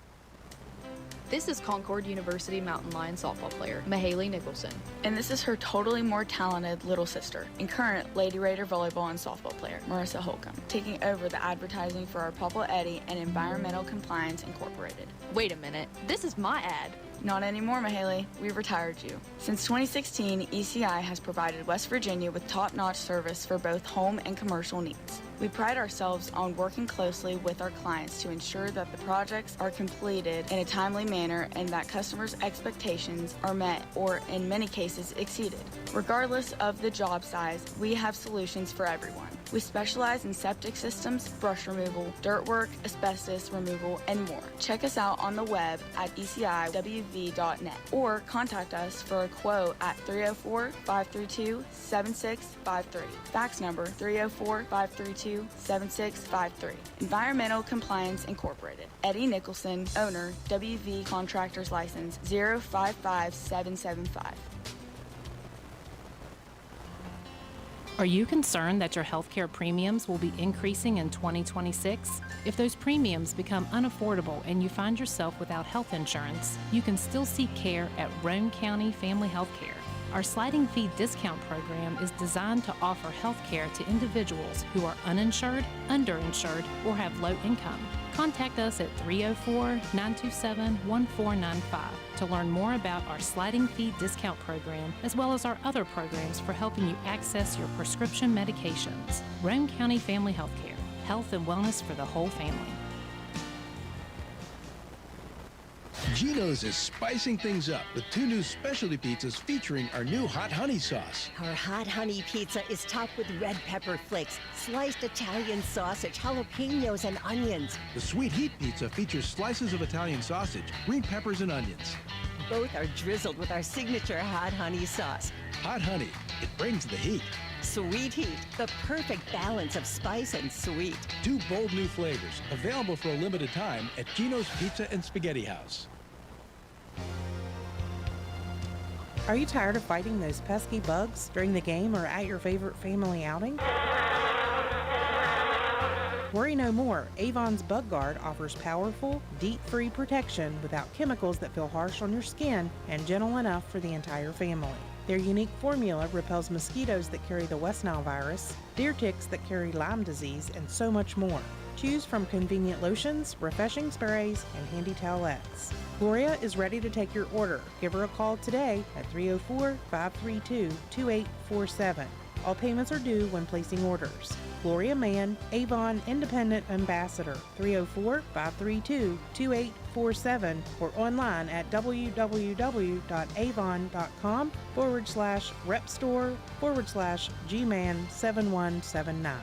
This is Concord University Mountain Lion softball player, Mahaley Nicholson. And this is her totally more talented little sister and current Lady Raider volleyball and softball player, Marissa Holcomb, taking over the advertising for our Papa Eddie and Environmental Compliance Incorporated. Wait a minute, this is my ad. Not anymore, Mahaley. We retired you. Since 2016, ECI has provided West Virginia with top-notch service for both home and commercial needs. We pride ourselves on working closely with our clients to ensure that the projects are completed in a timely manner and that customers' expectations are met or, in many cases, exceeded. Regardless of the job size, we have solutions for everyone. We specialize in septic systems, brush removal, dirt work, asbestos removal, and more. Check us out on the web at eciwv.net or contact us for a quote at 304-532-7653. Fax number 304-532-7653. Environmental Compliance Incorporated. Eddie Nicholson, owner, WV Contractors License 055775. Are you concerned that your healthcare premiums will be increasing in 2026? If those premiums become unaffordable and you find yourself without health insurance, you can still seek care at Roane County Family Health Care. Our sliding fee discount program is designed to offer health care to individuals who are uninsured, underinsured, or have low income. Contact us at 304-927-1495 to learn more about our sliding fee discount program, as well as our other programs for helping you access your prescription medications. Roane County Family Health Care, health and wellness for the whole family. Geno's is spicing things up with 2 new specialty pizzas featuring our new hot honey sauce. Our hot honey pizza is topped with red pepper flakes, sliced Italian sausage, jalapenos, and onions. The sweet heat pizza features slices of Italian sausage, green peppers, and onions. Both are drizzled with our signature hot honey sauce. Hot honey, it brings the heat. Sweet heat, the perfect balance of spice and sweet. 2 bold new flavors, available for a limited time at Geno's Pizza and Spaghetti House. Are you tired of fighting those pesky bugs during the game or at your favorite family outing? Worry no more. Avon's Bug Guard offers powerful, DEET-free protection without chemicals that feel harsh on your skin and gentle enough for the entire family. Their unique formula repels mosquitoes that carry the West Nile virus, deer ticks that carry Lyme disease, and so much more. Choose from convenient lotions, refreshing sprays, and handy towelettes. Gloria is ready to take your order. Give her a call today at 304-532-2847. All payments are due when placing orders. Gloria Mann, Avon Independent Ambassador, 304-532-2847, or online at www.avon.com/repstore/gman7179.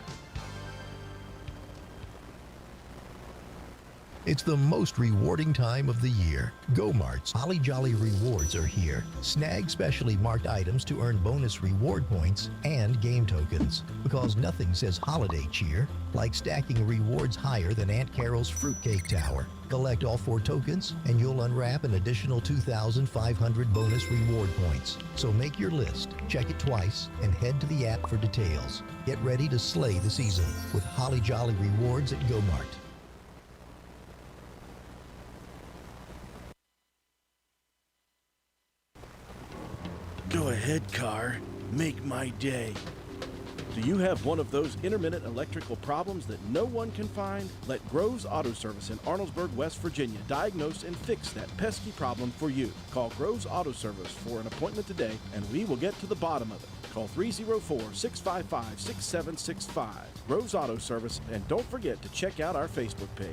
It's the most rewarding time of the year. Go-Mart's Holly Jolly Rewards are here. Snag specially marked items to earn bonus reward points and game tokens. Because nothing says holiday cheer like stacking rewards higher than Aunt Carol's Fruitcake Tower. Collect all 4 tokens and you'll unwrap an additional 2,500 bonus reward points. So make your list, check it twice, and head to the app for details. Get ready to slay the season with Holly Jolly Rewards at Go-Mart. Go ahead, car. Make my day. Do you have one of those intermittent electrical problems that no one can find? Let Groves Auto Service in Arnoldesburg, West Virginia diagnose and fix that pesky problem for you. Call Groves Auto Service for an appointment today and we will get to the bottom of it. Call 304-655-6765. Groves Auto Service, and don't forget to check out our Facebook page.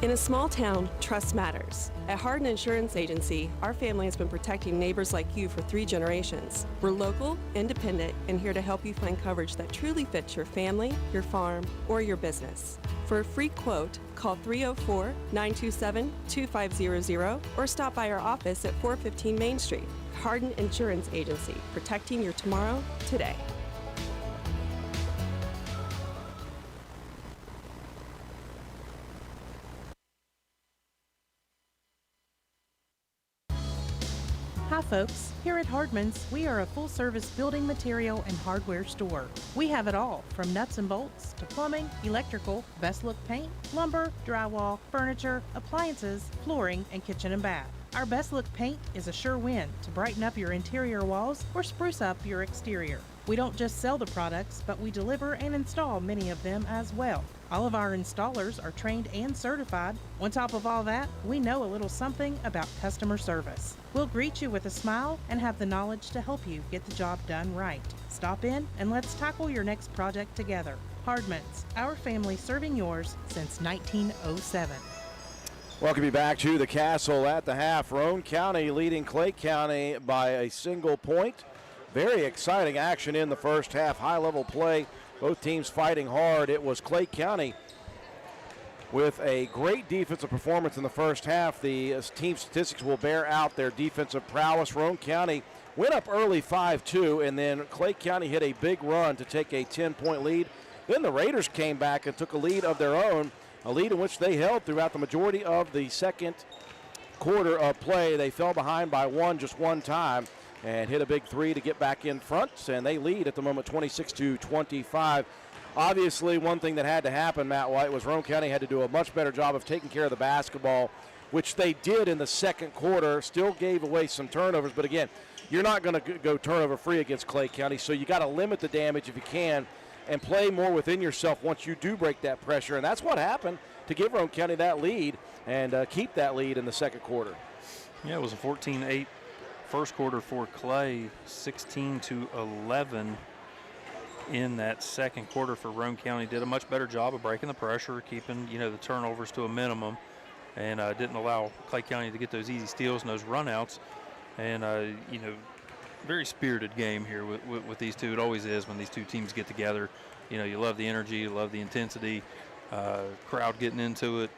In a small town, trust matters. At Hardin Insurance Agency, our family has been protecting neighbors like you for 3 generations. We're local, independent, and here to help you find coverage that truly fits your family, your farm, or your business. For a free quote, call 304-927-2500 or stop by our office at 415 Main Street. Hardin Insurance Agency, protecting your tomorrow today. Hi folks, here at Hardman's, we are a full-service building material and hardware store. We have it all, from nuts and bolts to plumbing, electrical, best look paint, lumber, drywall, furniture, appliances, flooring, and kitchen and bath. Our best look paint is a sure win to brighten up your interior walls or spruce up your exterior. We don't just sell the products, but we deliver and install many of them as well. All of our installers are trained and certified. On top of all that, we know a little something about customer service. We'll greet you with a smile and have the knowledge to help you get the job done right. Stop in and let's tackle your next project together. Hardman's, our family serving yours since 1907. Welcome you back to the Castle at the half. Roane County leading Clay County by a single point. Very exciting action in the first half. High-level play. Both teams fighting hard. It was Clay County with a great defensive performance in the first half. The team statistics will bear out their defensive prowess. Roane County went up early 5-2, and then Clay County hit a big run to take a 10-point lead. Then the Raiders came back and took a lead of their own, a lead in which they held throughout the majority of the second quarter of play. They fell behind by just one time and hit a big 3 to get back in front, and they lead at the moment 26-25. Obviously, one thing that had to happen, Matt White, was Roane County had to do a much better job of taking care of the basketball, which they did in the second quarter. Still gave away some turnovers, but again, you're not going to go turnover free against Clay County, so you got to limit the damage if you can and play more within yourself once you do break that pressure, and that's what happened to give Roane County that lead and keep that lead in the second quarter. Yeah, it was a 14-8 first quarter for Clay, 16-11 in that second quarter for Roane County. Did a much better job of breaking the pressure, keeping the turnovers to a minimum, and didn't allow Clay County to get those easy steals and those runouts. And very spirited game here with these two. It always is when these two teams get together. You love the energy, you love the intensity, crowd getting into it.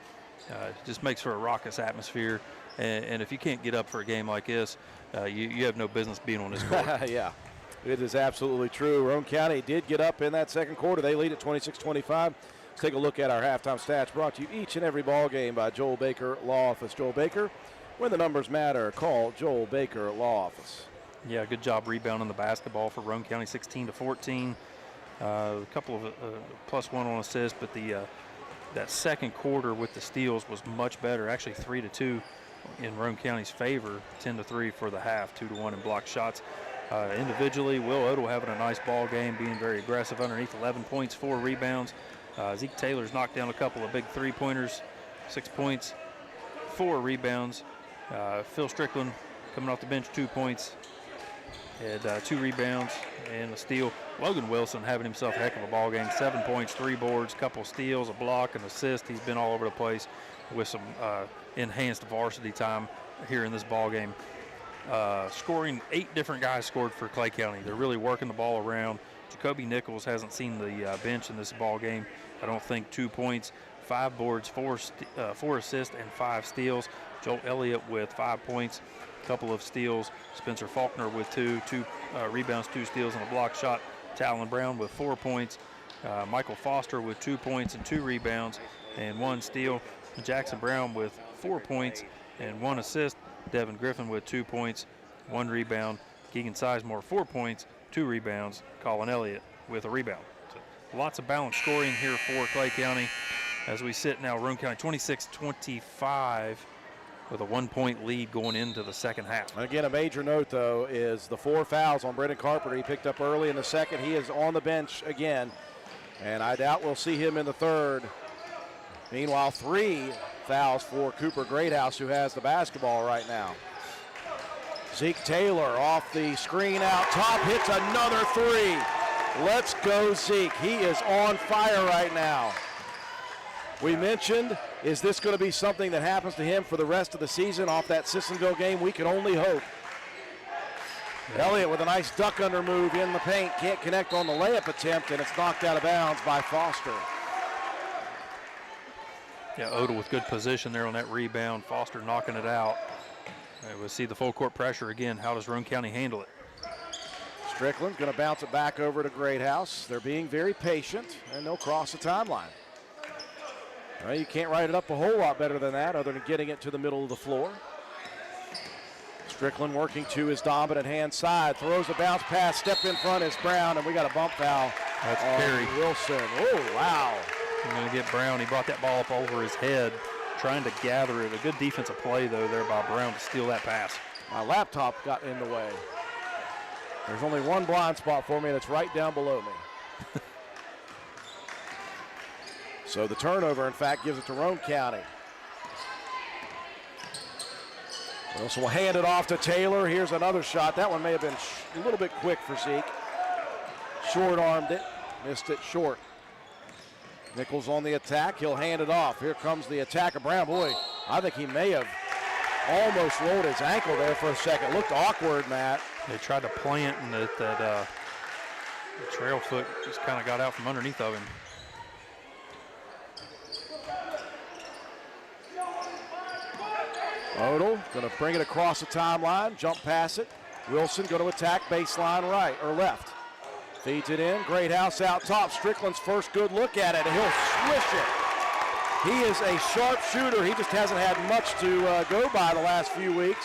Just makes for a raucous atmosphere. And if you can't get up for a game like this, you have no business being on this court. Yeah, it is absolutely true. Roane County did get up in that second quarter. They lead at 26-25. Let's take a look at our halftime stats, brought to you each and every ball game by Joel Baker Law Office. Joel Baker, when the numbers matter, call Joel Baker Law Office. Yeah, good job rebounding the basketball for Roane County, 16-14. A couple of +1 on assists, but that second quarter with the steals was much better, actually 3-2 in Roane County's favor, 10-3 for the half, 2-1 in block shots. Individually, Will Odell having a nice ball game, being very aggressive underneath, 11 points, 4 rebounds. Zeke Taylor's knocked down a couple of big three-pointers, 6 points, 4 rebounds. Phil Strickland coming off the bench, 2 points, had 2 rebounds and a steal. Logan Wilson having himself a heck of a ball game, 7 points, 3 boards, couple steals, a block, an assist. He's been all over the place with some enhanced varsity time here in this ball game. Scoring, 8 different guys scored for Clay County. They're really working the ball around. Jacoby Nichols hasn't seen the bench in this ball game. I don't think. 2 points, 5 boards, 4 assists, and 5 steals. Joel Elliott with 5 points, a couple of steals. Spencer Faulkner with 2 rebounds, 2 steals, and a block shot. Talon Brown with 4 points. Michael Foster with 2 points and 2 rebounds and 1 steal. Jackson Brown with 4 points and 1 assist. Devin Griffin with 2 points, 1 rebound. Keegan Sizemore, 4 points, 2 rebounds. Colin Elliott with a rebound. So lots of balanced scoring here for Clay County as we sit now. Roane County 26-25 with a 1-point lead going into the second half. Again, a major note, though, is the 4 fouls on Brendan Carpenter. He picked up early in the second. He is on the bench again, and I doubt we'll see him in the third. Meanwhile, 3 fouls for Cooper Greathouse, who has the basketball right now. Zeke Taylor off the screen out top, hits another 3. Let's go, Zeke. He is on fire right now. We mentioned, is this going to be something that happens to him for the rest of the season off that Sissonville game? We can only hope. Elliott with a nice duck under move in the paint. Can't connect on the layup attempt, and it's knocked out of bounds by Foster. Yeah, Odell with good position there on that rebound. Foster knocking it out. We'll see the full court pressure again. How does Roane County handle it? Strickland's going to bounce it back over to Greathouse. They're being very patient, and they'll cross the timeline. Well, you can't write it up a whole lot better than that other than getting it to the middle of the floor. Strickland working to his dominant hand side. Throws a bounce pass. Step in front is Brown, and we got a bump foul. That's on Perry. Wilson. Oh, wow. I'm going to get Brown. He brought that ball up over his head, trying to gather it. A good defensive play, though, there by Brown to steal that pass. My laptop got in the way. There's only one blind spot for me, and it's right down below me. So the turnover, in fact, gives it to Roane County. Wilson will hand it off to Taylor. Here's another shot. That one may have been a little bit quick for Zeke. Short-armed it, missed it short. Nichols on the attack. He'll hand it off. Here comes the attack of Brown. Boy, I think he may have almost rolled his ankle there for a second. Looked awkward, Matt. They tried to plant, and the trail foot just kind of got out from underneath of him. Odell going to bring it across the timeline, jump pass it. Wilson going to attack baseline right or left. Feeds it in. Greathouse out top. Strickland's first good look at it, and he'll swish it. He is a sharp shooter. He just hasn't had much to go by the last few weeks.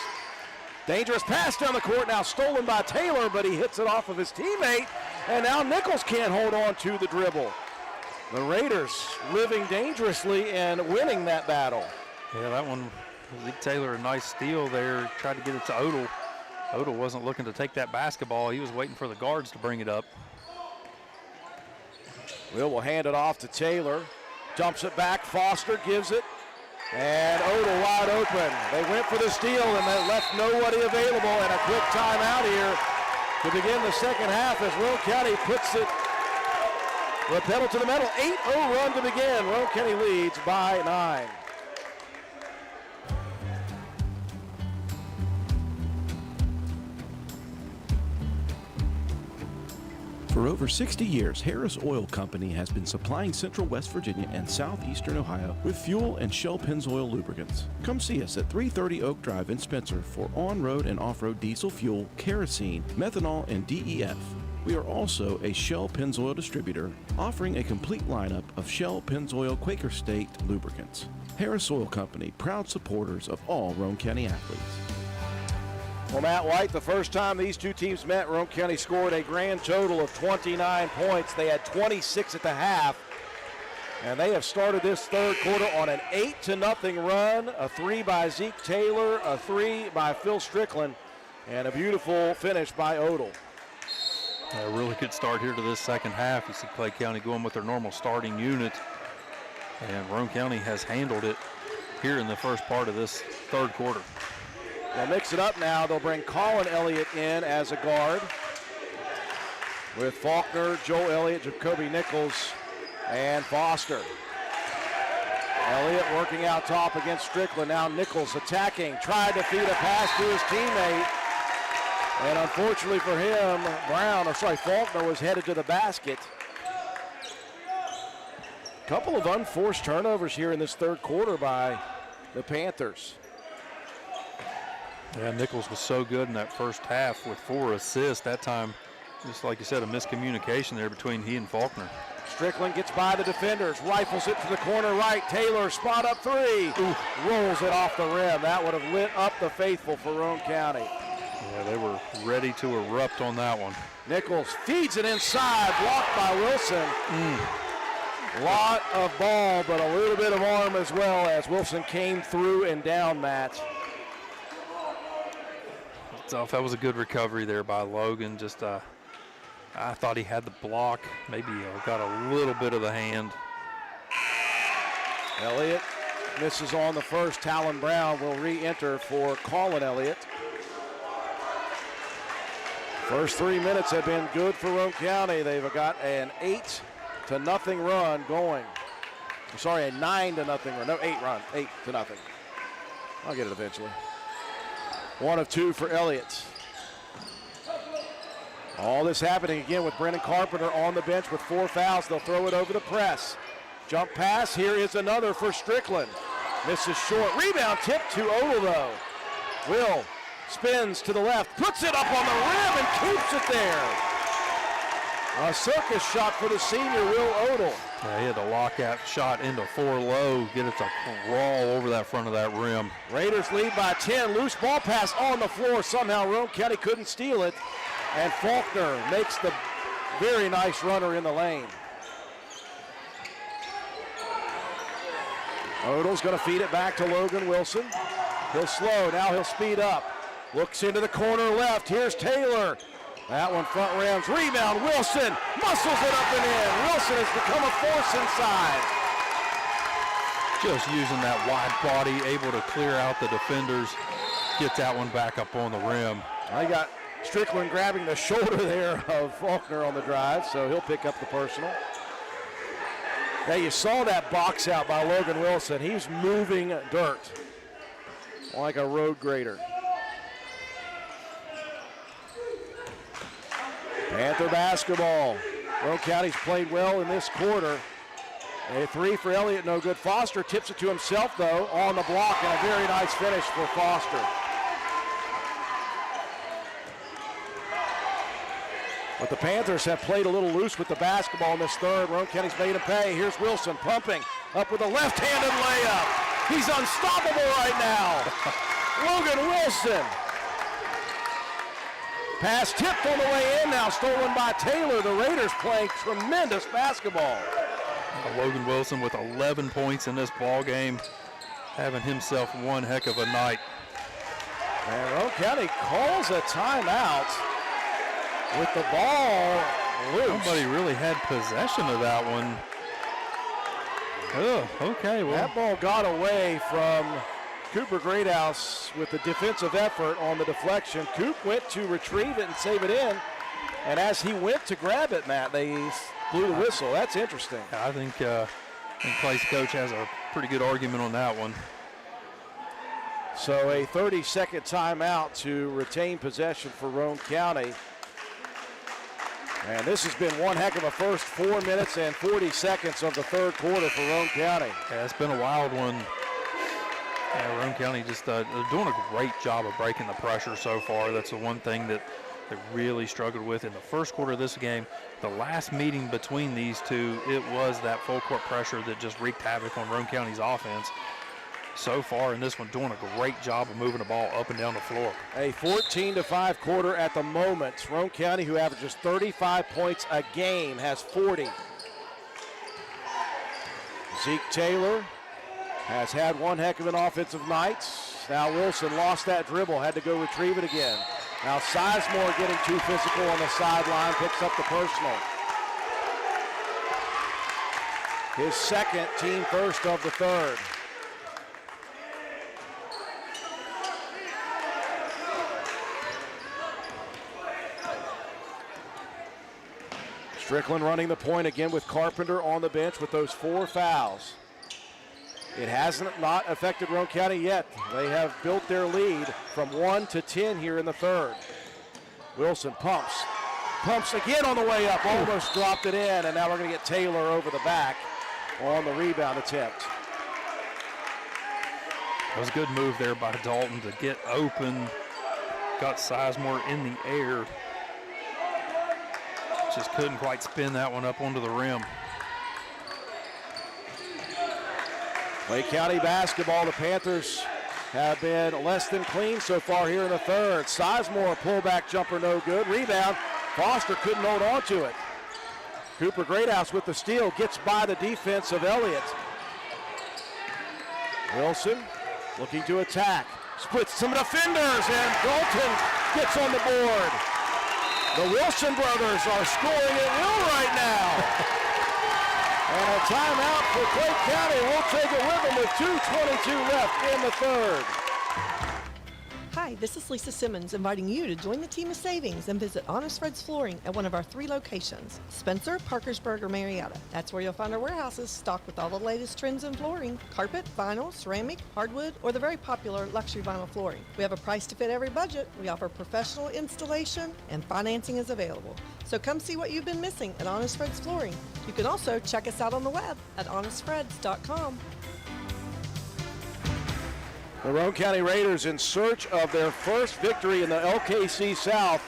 Dangerous pass down the court now, stolen by Taylor, but he hits it off of his teammate, and now Nichols can't hold on to the dribble. The Raiders living dangerously and winning that battle. Yeah, that one, Zeke Taylor, a nice steal there. Tried to get it to Odell. Odell wasn't looking to take that basketball. He was waiting for the guards to bring it up. Will hand it off to Taylor. Dumps it back. Foster gives it. And Odell wide open. They went for the steal and they left nobody available. And a quick timeout here to begin the second half as Roane County puts it the pedal to the metal. 8-0 run to begin. Roane County leads by 9. For over 60 years, Harris Oil Company has been supplying Central West Virginia and Southeastern Ohio with fuel and Shell Pennzoil lubricants. Come see us at 330 Oak Drive in Spencer for on-road and off-road diesel fuel, kerosene, methanol, and DEF. We are also a Shell Pennzoil distributor, offering a complete lineup of Shell Pennzoil Quaker State lubricants. Harris Oil Company, proud supporters of all Roane County athletes. Well, Matt White, the first time these two teams met, Roane County scored a grand total of 29 points. They had 26 at the half, and they have started this third quarter on an 8-0 run. A 3 by Zeke Taylor, a 3 by Phil Strickland, and a beautiful finish by Odell. A really good start here to this second half. You see Clay County going with their normal starting unit, and Roane County has handled it here in the first part of this third quarter. They'll mix it up now. They'll bring Colin Elliott in as a guard with Faulkner, Joel Elliott, Jacoby Nichols, and Foster. Elliott working out top against Strickland. Now Nichols attacking, tried to feed a pass to his teammate. And unfortunately for him, Faulkner was headed to the basket. Couple of unforced turnovers here in this third quarter by the Panthers. Yeah, Nichols was so good in that first half with 4 assists. That time, just like you said, a miscommunication there between he and Faulkner. Strickland gets by the defenders, rifles it to the corner right. Taylor, spot up 3. Ooh, rolls it off the rim. That would have lit up the faithful for Roane County. Yeah, they were ready to erupt on that one. Nichols feeds it inside, blocked by Wilson. Lot of ball, but a little bit of arm as well as Wilson came through and down, Matt. So that was a good recovery there by Logan. Just I thought he had the block. Maybe got a little bit of the hand. Elliott misses on the first. Talon Brown will re-enter for Colin Elliott. First 3 minutes have been good for Roane County. They've got an 8-0 run going. I'm sorry, a 9-0 run. No, 8 to nothing. I'll get it eventually. 1 of 2 for Elliott. All this happening again with Brennan Carpenter on the bench with 4 fouls. They'll throw it over the press. Jump pass. Here is another for Strickland. Misses short. Rebound tip to Odell, though. Will spins to the left, puts it up on the rim and keeps it there. A circus shot for the senior, Will Odell. Yeah, he had to lock that shot into 4 low, get it to crawl over that front of that rim. Raiders lead by 10. Loose ball pass on the floor. Somehow Roane County couldn't steal it. And Faulkner makes the very nice runner in the lane. Odell's going to feed it back to Logan Wilson. He'll slow, now he'll speed up. Looks into the corner left, here's Taylor. That one front rims, rebound, Wilson muscles it up and in. Wilson has become a force inside. Just using that wide body, able to clear out the defenders, get that one back up on the rim. I got Strickland grabbing the shoulder there of Faulkner on the drive, so he'll pick up the personal. Now you saw that box out by Logan Wilson. He's moving dirt like a road grader. Panther basketball. Roane County's played well in this quarter. A 3 for Elliott, no good. Foster tips it to himself, though, on the block, and a very nice finish for Foster. But the Panthers have played a little loose with the basketball in this third. Roane County's made him pay. Here's Wilson pumping up with a left-handed layup. He's unstoppable right now. Logan Wilson. Pass tipped on the way in now, stolen by Taylor. The Raiders playing tremendous basketball. Logan Wilson with 11 points in this ball game, having himself one heck of a night. And Roane County calls a timeout with the ball loose. Nobody really had possession of that one. Oh, okay. Well, that ball got away from Cooper Greathouse with the defensive effort on the deflection. Coop went to retrieve it and save it in. And as he went to grab it, Matt, they blew the whistle. That's interesting. I think Clay's coach has a pretty good argument on that one. So a 30-second timeout to retain possession for Roane County. And this has been one heck of a first 4 minutes and 40 seconds of the third quarter for Roane County. Yeah, it's been a wild one. Yeah, Roane County just they're doing a great job of breaking the pressure so far. That's the one thing that they really struggled with in the first quarter of this game. The last meeting between these two, it was that full court pressure that just wreaked havoc on Roane County's offense. So far in this one, doing a great job of moving the ball up and down the floor. A 14-5 quarter at the moment. Roane County, who averages 35 points a game, has 40. Zeke Taylor has had one heck of an offensive night. Now Wilson lost that dribble, had to go retrieve it again. Now Sizemore getting too physical on the sideline, picks up the personal. His second, team first of the third. Strickland running the point again with Carpenter on the bench with those 4 fouls. It hasn't not affected Roane County yet. They have built their lead from 1 to 10 here in the third. Wilson pumps again on the way up, almost dropped it in, and now we're going to get Taylor over the back on the rebound attempt. It was a good move there by Dalton to get open. Got Sizemore in the air. Just couldn't quite spin that one up onto the rim. Clay County basketball, the Panthers have been less than clean so far here in the third. Sizemore, pullback jumper, no good. Rebound, Foster couldn't hold on to it. Cooper Greathouse with the steal, gets by the defense of Elliott. Wilson looking to attack, splits some defenders, and Dalton gets on the board. The Wilson brothers are scoring at will right now. And a timeout for Clay County. We'll take it with them with 2:22 left in the third. Hi, this is Lisa Simmons inviting you to join the team of savings and visit Honest Fred's Flooring at one of our 3 locations, Spencer, Parkersburg, or Marietta. That's where you'll find our warehouses stocked with all the latest trends in flooring, carpet, vinyl, ceramic, hardwood, or the very popular luxury vinyl flooring. We have a price to fit every budget. We offer professional installation and financing is available. So come see what you've been missing at Honest Fred's Flooring. You can also check us out on the web at honestfreds.com. The Roane County Raiders in search of their first victory in the LKC South.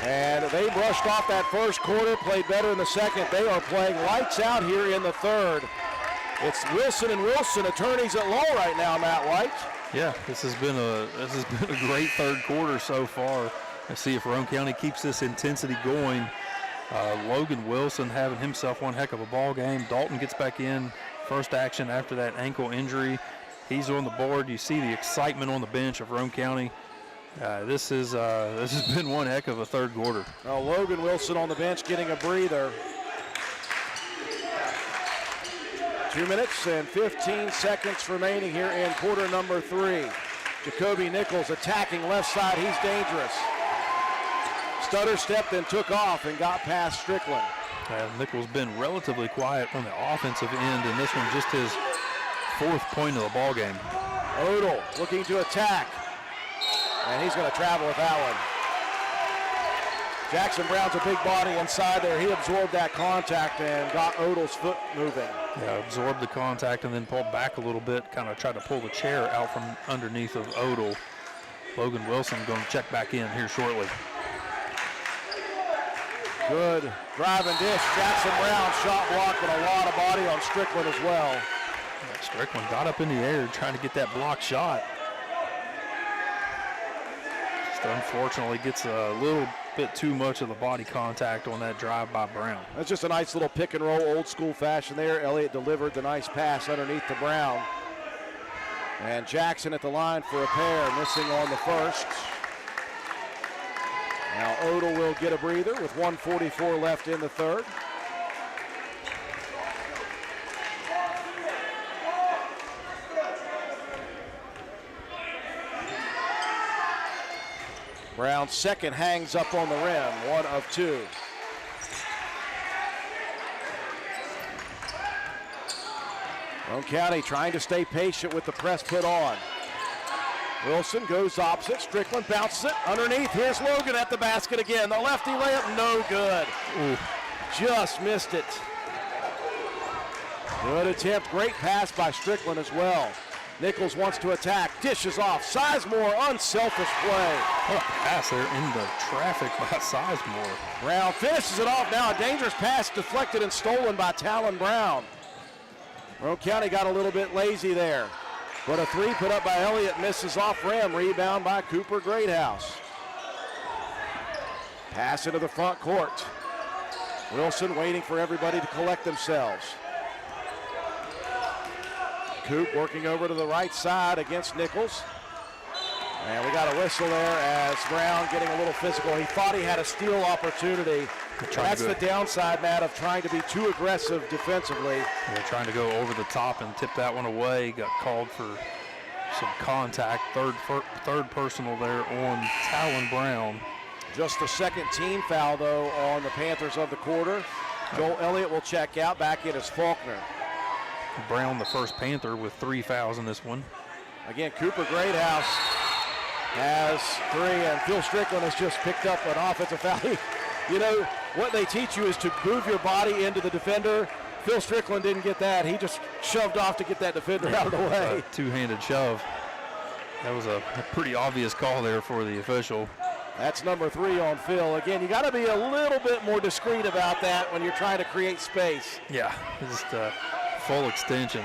And they brushed off that first quarter, played better in the second. They are playing lights out here in the third. It's Wilson and Wilson, attorneys at law right now, Matt White. Yeah, this has been a great third quarter so far. Let's see if Roane County keeps this intensity going. Logan Wilson having himself one heck of a ball game. Dalton gets back in, first action after that ankle injury. He's on the board. You see the excitement on the bench of Roane County. This has been one heck of a third quarter. Well, Logan Wilson on the bench getting a breather. 2 minutes and 15 seconds remaining here in quarter number 3. Jacoby Nichols attacking left side. He's dangerous. Stutter stepped and took off and got past Strickland. Nichols been relatively quiet on the offensive end, and this one just his 4th point of the ball game. Odell looking to attack, and he's going to travel with that one. Jackson Brown's a big body inside there. He absorbed that contact and got Odell's foot moving. Yeah, absorbed the contact and then pulled back a little bit, kind of tried to pull the chair out from underneath of Odell. Logan Wilson going to check back in here shortly. Good drive and dish. Jackson Brown shot block, but a lot of body on Strickland as well. Strickland got up in the air trying to get that block shot. Just unfortunately gets a little bit too much of the body contact on that drive by Brown. That's just a nice little pick and roll, old school fashion there. Elliott delivered the nice pass underneath to Brown. And Jackson at the line for a pair, missing on the first. Now Odell will get a breather with 1:44 left in the third. Brown's second hangs up on the rim, 1 of 2. Roane County trying to stay patient with the press put on. Wilson goes opposite, Strickland bounces it underneath. Here's Logan at the basket again. The lefty layup, no good. Ooh. Just missed it. Good attempt, great pass by Strickland as well. Nichols wants to attack, dishes off. Sizemore, unselfish play. What a pass there into traffic by Sizemore. Brown finishes it off now. A dangerous pass deflected and stolen by Talon Brown. Roane County got a little bit lazy there. But a 3 put up by Elliott misses off rim. Rebound by Cooper Greathouse. Pass into the front court. Wilson waiting for everybody to collect themselves. Coop working over to the right side against Nichols. And we got a whistle there as Brown getting a little physical. He thought he had a steal opportunity. That's the downside, Matt, of trying to be too aggressive defensively. Yeah, trying to go over the top and tip that one away. Got called for some contact. Third personal there on Talon Brown. Just the second team foul, though, on the Panthers of the quarter. Joel Elliott will check out. Back in is Faulkner. Brown, the first Panther, with 3 fouls in this one. Again, Cooper Greathouse has 3, and Phil Strickland has just picked up an offensive foul. You know, what they teach you is to move your body into the defender. Phil Strickland didn't get that. He just shoved off to get that defender out of the way. Two-handed shove. That was a pretty obvious call there for the official. That's number 3 on Phil. Again, you got to be a little bit more discreet about that when you're trying to create space. Yeah, just full extension.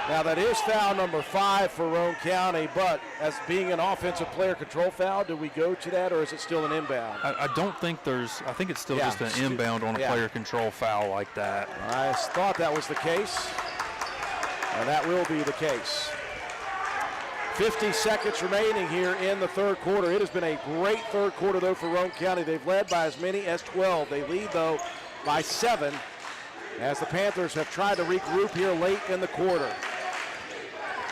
Now that is foul number 5 for Roane County, but as being an offensive player control foul, do we go to that or is it still an inbound? I don't think I think it's still just an inbound on a player control foul like that. I thought that was the case, and that will be the case. 50 seconds remaining here in the third quarter. It has been a great third quarter, though, for Roane County. They've led by as many as 12. They lead, though, by 7 as the Panthers have tried to regroup here late in the quarter.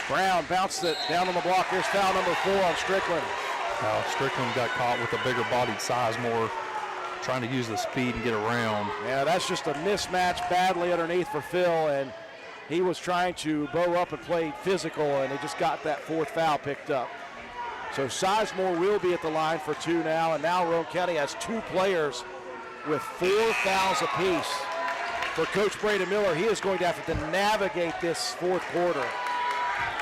Brown bounced it down on the block. Here's foul number 4 on Strickland. Strickland got caught with a bigger bodied Sizemore, trying to use the speed and get around. Yeah, that's just a mismatch badly underneath for Phil, and he was trying to bow up and play physical, and he just got that 4th foul picked up. So Sizemore will be at the line for 2 now, and now Roane County has 2 players with 4 fouls apiece. For Coach Braden Miller, he is going to have to navigate this 4th quarter.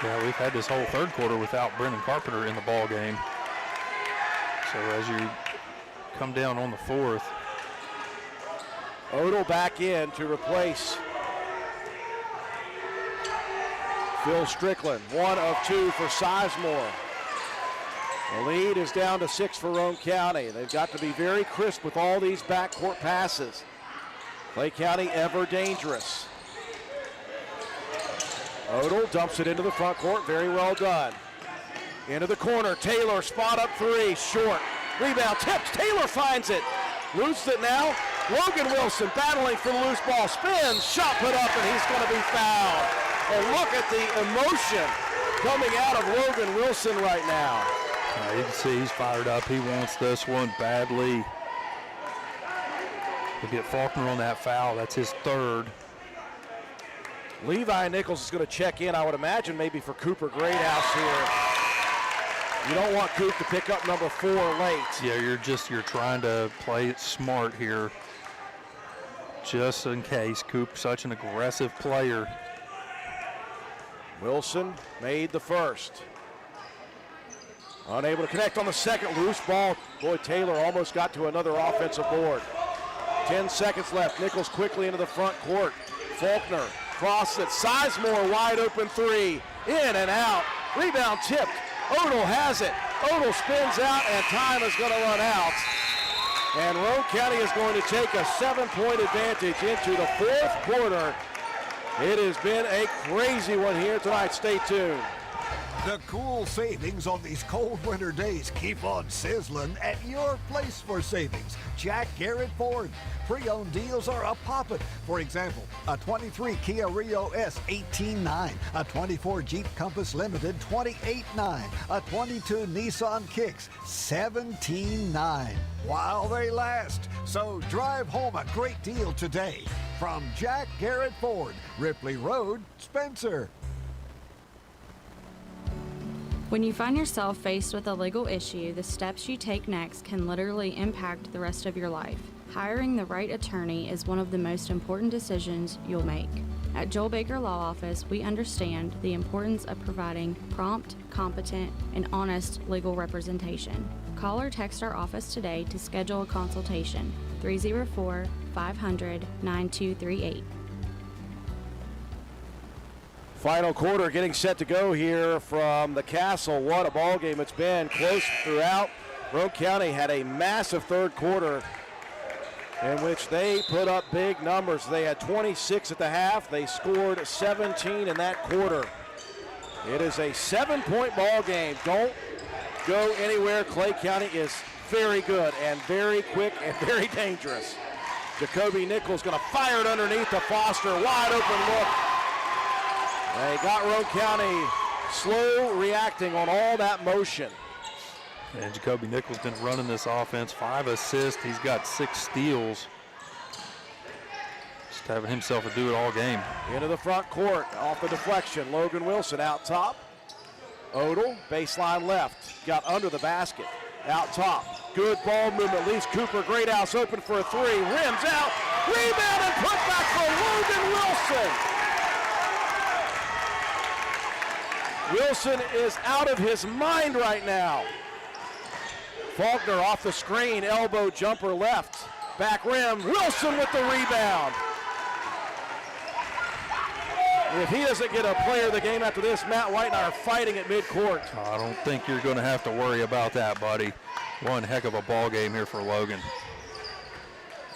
Yeah, we've had this whole 3rd quarter without Brendan Carpenter in the ball game. So as you come down on the 4th. Odell back in to replace Phil Strickland. 1 of 2 for Sizemore. The lead is down to 6 for Roane County. They've got to be very crisp with all these backcourt passes. Clay County ever dangerous. Odell dumps it into the front court. Very well done. Into the corner. Taylor, spot up 3. Short. Rebound. Tips. Taylor finds it. Loses it now. Logan Wilson battling for the loose ball. Spins. Shot put up, and he's going to be fouled. And look at the emotion coming out of Logan Wilson right now. You can see he's fired up. He wants this one badly. We'll get Faulkner on that foul. That's his 3rd. Levi Nichols is going to check in, I would imagine, maybe for Cooper Greathouse here. You don't want Coop to pick up number 4 late. Yeah, you're trying to play it smart here, just in case. Coop, such an aggressive player. Wilson made the 1st. Unable to connect on the 2nd. Loose ball. Boy, Taylor almost got to another offensive board. 10 seconds left. Nichols quickly into the front court. Faulkner crosses it. Sizemore wide open 3. In and out. Rebound tipped. Odell has it. Odell spins out, and time is going to run out. And Roane County is going to take a 7-point advantage into the 4th quarter. It has been a crazy one here tonight. Stay tuned. The cool savings on these cold winter days keep on sizzling at your place for savings. Jack Garrett Ford. Pre-owned deals are a poppin'. For example, a 23 Kia Rio S, $18,900. A 24 Jeep Compass Limited, $28,900. A 22 Nissan Kicks, $17,900. While they last. So drive home a great deal today. From Jack Garrett Ford, Ripley Road, Spencer. When you find yourself faced with a legal issue, the steps you take next can literally impact the rest of your life. Hiring the right attorney is one of the most important decisions you'll make. At Joel Baker Law Office, we understand the importance of providing prompt, competent, and honest legal representation. Call or text our office today to schedule a consultation. 304-500-9238. Final quarter getting set to go here from the Castle. What a ball game it's been. Close throughout. Roane County had a massive 3rd quarter in which they put up big numbers. They had 26 at the half. They scored 17 in that quarter. It is a 7-point ball game. Don't go anywhere. Clay County is very good and very quick and very dangerous. Jacoby Nichols going to fire it underneath to Foster. Wide open look. They got Roane County slow reacting on all that motion. And Jacoby Nichols been running this offense. 5 assists. He's got 6 steals. Just having himself a do-it-all game. Into the front court. Off the deflection. Logan Wilson out top. Odell, baseline left. Got under the basket. Out top. Good ball movement. Leaves Cooper Greathouse open for a 3. Rims out. Rebound and put back for Logan Wilson. Wilson is out of his mind right now. Faulkner off the screen, elbow jumper left. Back rim, Wilson with the rebound. If he doesn't get a player of the game after this, Matt White and I are fighting at midcourt. I don't think you're going to have to worry about that, buddy. One heck of a ball game here for Logan.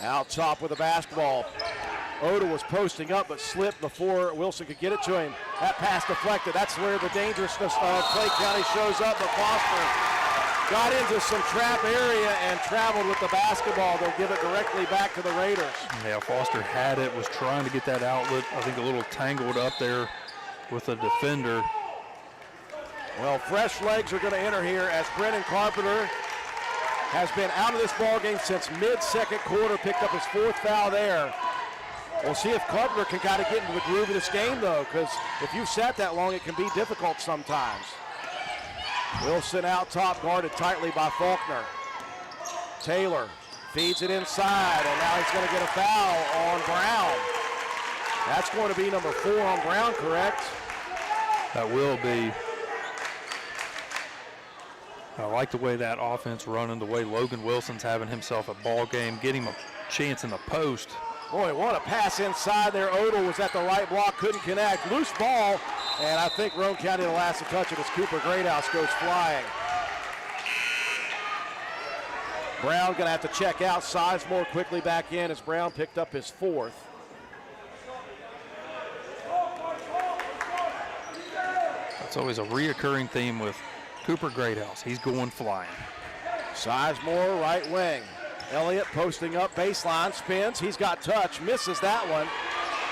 Out top with the basketball. Oda was posting up but slipped before Wilson could get it to him. That pass deflected. That's where the dangerousness of Clay County shows up, but Foster got into some trap area and traveled with the basketball. They'll give it directly back to the Raiders. Yeah, Foster had it, was trying to get that outlet. I think a little tangled up there with the defender. Well, fresh legs are going to enter here as Brennan Carpenter has been out of this ball game since mid-second quarter, picked up his 4th foul there. We'll see if Carpenter can kind of get into the groove of this game, though, because if you've sat that long, it can be difficult sometimes. Wilson out top, guarded tightly by Faulkner. Taylor feeds it inside, and now he's going to get a foul on Brown. That's going to be number 4 on Brown, correct? That will be. I like the way that offense running, the way Logan Wilson's having himself a ball game, getting him a chance in the post. Boy, what a pass inside there. Odell was at the right block, couldn't connect. Loose ball, and I think Roane County will last to touch it as Cooper Greathouse goes flying. Brown going to have to check out. Sizemore quickly back in as Brown picked up his 4th. That's always a reoccurring theme with Cooper Greathouse. He's going flying. Sizemore, right wing. Elliott posting up, baseline, spins. He's got touch, misses that one.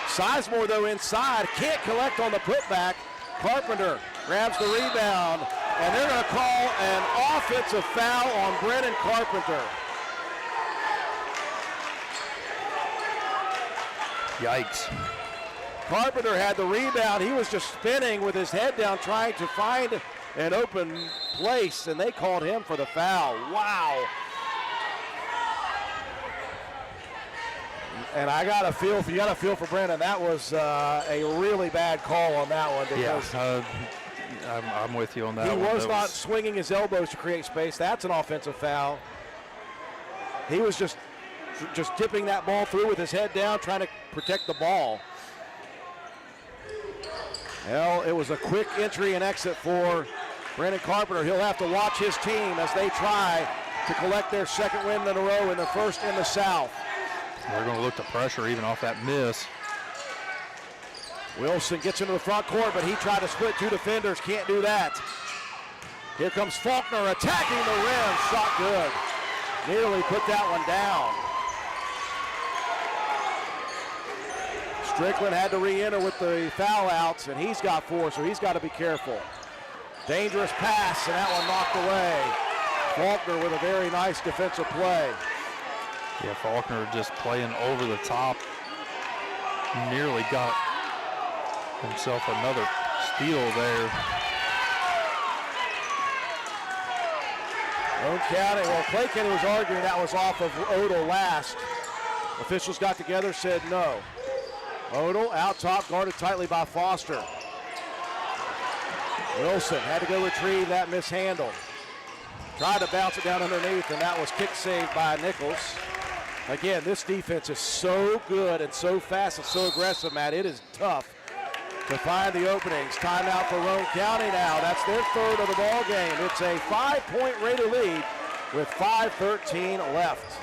Sizemore, though, inside, can't collect on the putback. Carpenter grabs the rebound, and they're going to call an offensive foul on Brennan Carpenter. Yikes. Carpenter had the rebound. He was just spinning with his head down, trying to find an open place, and they called him for the foul. Wow. And I got a feel for Brandon. That was a really bad call on that one. Yeah, I'm with you on that one. He was not swinging his elbows to create space. That's an offensive foul. He was just dipping that ball through with his head down, trying to protect the ball. Well, it was a quick entry and exit for Brandon Carpenter. He'll have to watch his team as they try to collect their 2nd win in a row and the 1st in the South. They're going to look to pressure even off that miss. Wilson gets into the front court, but he tried to split 2 defenders. Can't do that. Here comes Faulkner attacking the rim. Shot good. Nearly put that one down. Strickland had to re-enter with the foul outs, and he's got 4, so he's got to be careful. Dangerous pass, and that one knocked away. Faulkner with a very nice defensive play. Yeah, Faulkner just playing over the top. Nearly got himself another steal there. Roane County, well, Clay County was arguing that was off of Odell last. Officials got together, said no. Odell out top, guarded tightly by Foster. Wilson had to go retrieve that mishandle. Tried to bounce it down underneath, and that was kick saved by Nichols. Again, this defense is so good and so fast and so aggressive, Matt. It is tough to find the openings. Timeout for Roane County now. That's their 3rd of the ball game. It's a 5-point Raider lead with 5:13 left.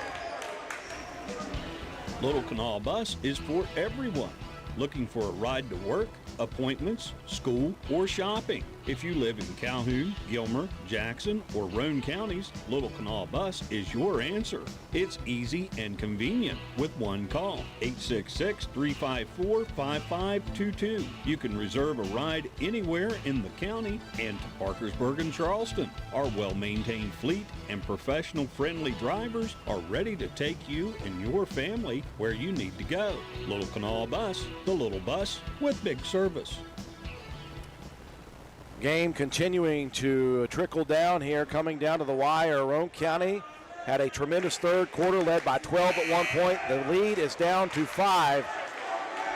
Little Canal Bus is for everyone looking for a ride to work, appointments, school, or shopping. If you live in Calhoun, Gilmer, Jackson, or Roane counties, Little Canal Bus is your answer. It's easy and convenient with one call, 866-354-5522. You can reserve a ride anywhere in the county and to Parkersburg and Charleston. Our well-maintained fleet and professional-friendly drivers are ready to take you and your family where you need to go. Little Canal Bus, the little bus with big service. Game continuing to trickle down here, coming down to the wire. Roane County had a tremendous 3rd quarter, led by 12 at one point. The lead is down to 5.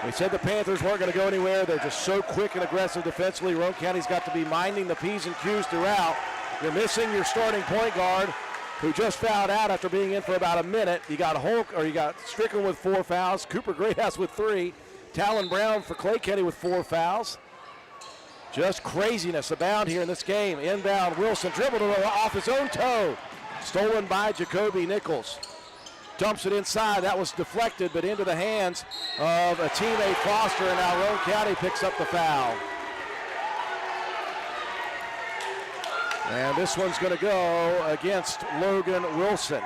We said the Panthers weren't going to go anywhere. They're just so quick and aggressive defensively. Roane County's got to be minding the P's and Q's throughout. You're missing your starting point guard, who just fouled out after being in for about a minute. You got you got Strickland with 4 fouls, Cooper Greathouse with 3, Talon Brown for Clay County with 4 fouls. Just craziness abound here in this game. Inbound, Wilson dribbled it off his own toe. Stolen by Jacoby Nichols. Dumps it inside. That was deflected, but into the hands of a teammate, Foster, and now Roane County picks up the foul. And this one's going to go against Logan Wilson.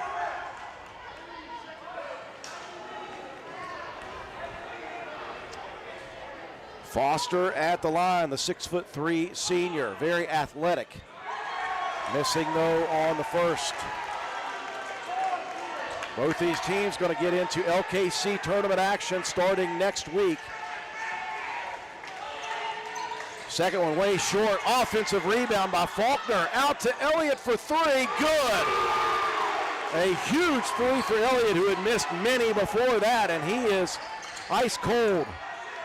Foster at the line, the 6'3" senior, very athletic. Missing though on the first. Both these teams going to get into LKC tournament action starting next week. Second one way short. Offensive rebound by Faulkner. Out to Elliott for three. Good. A huge three for Elliott, who had missed many before that, and he is ice cold.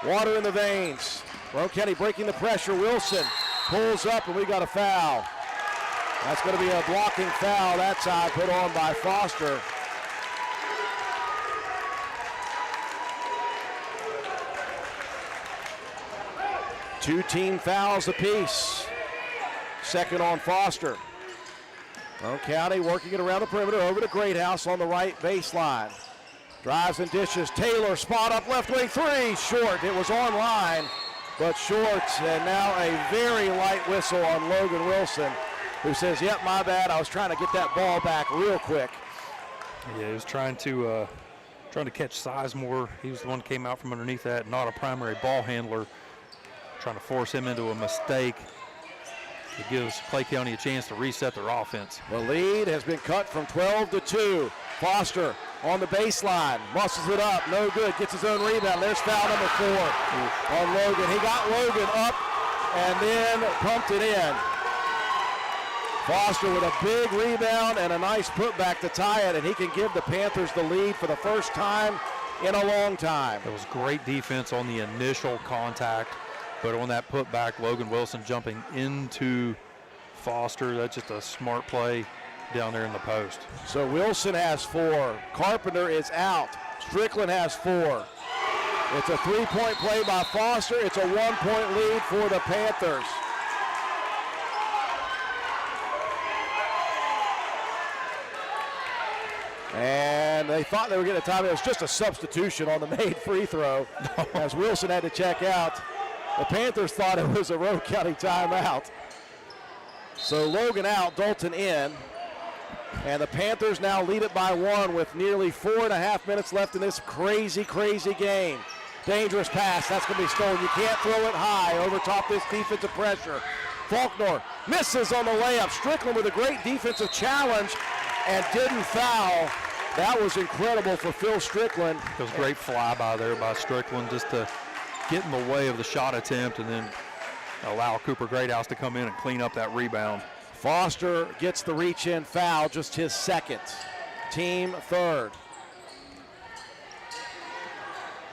Water in the veins. Roane County breaking the pressure. Wilson pulls up, and we got a foul. That's going to be a blocking foul that side put on by Foster. Two team fouls apiece. Second on Foster. Roane County working it around the perimeter over to Greathouse on the right baseline. Drives and dishes. Taylor spot up left wing three. Short. It was on line, but short. And now a very light whistle on Logan Wilson, who says, yep, my bad. I was trying to get that ball back real quick. Yeah, he was trying to catch Sizemore. He was the one that came out from underneath that, not a primary ball handler. Trying to force him into a mistake. It gives Clay County a chance to reset their offense. The lead has been cut from 12 to 2. Foster on the baseline, muscles it up, no good, gets his own rebound. There's foul number 4 on Logan. He got Logan up and then pumped it in. Foster with a big rebound and a nice putback to tie it, and he can give the Panthers the lead for the first time in a long time. It was great defense on the initial contact. But on that putback, Logan Wilson jumping into Foster. That's just a smart play down there in the post. So Wilson has 4. Carpenter is out. Strickland has 4. It's a 3-point play by Foster. It's a 1-point lead for the Panthers. And they thought they were getting a time. It was just a substitution on the made free throw as Wilson had to check out. The Panthers thought it was a Roane County timeout. So Logan out, Dalton in. And the Panthers now lead it by 1 with nearly 4.5 minutes left in this crazy, crazy game. Dangerous pass, that's going to be stolen. You can't throw it high over top this defensive pressure. Faulkner misses on the layup. Strickland with a great defensive challenge and didn't foul. That was incredible for Phil Strickland. It was a great flyby there by Strickland just to get in the way of the shot attempt and then allow Cooper Greathouse to come in and clean up that rebound. Foster gets the reach-in foul, just his second. Team third.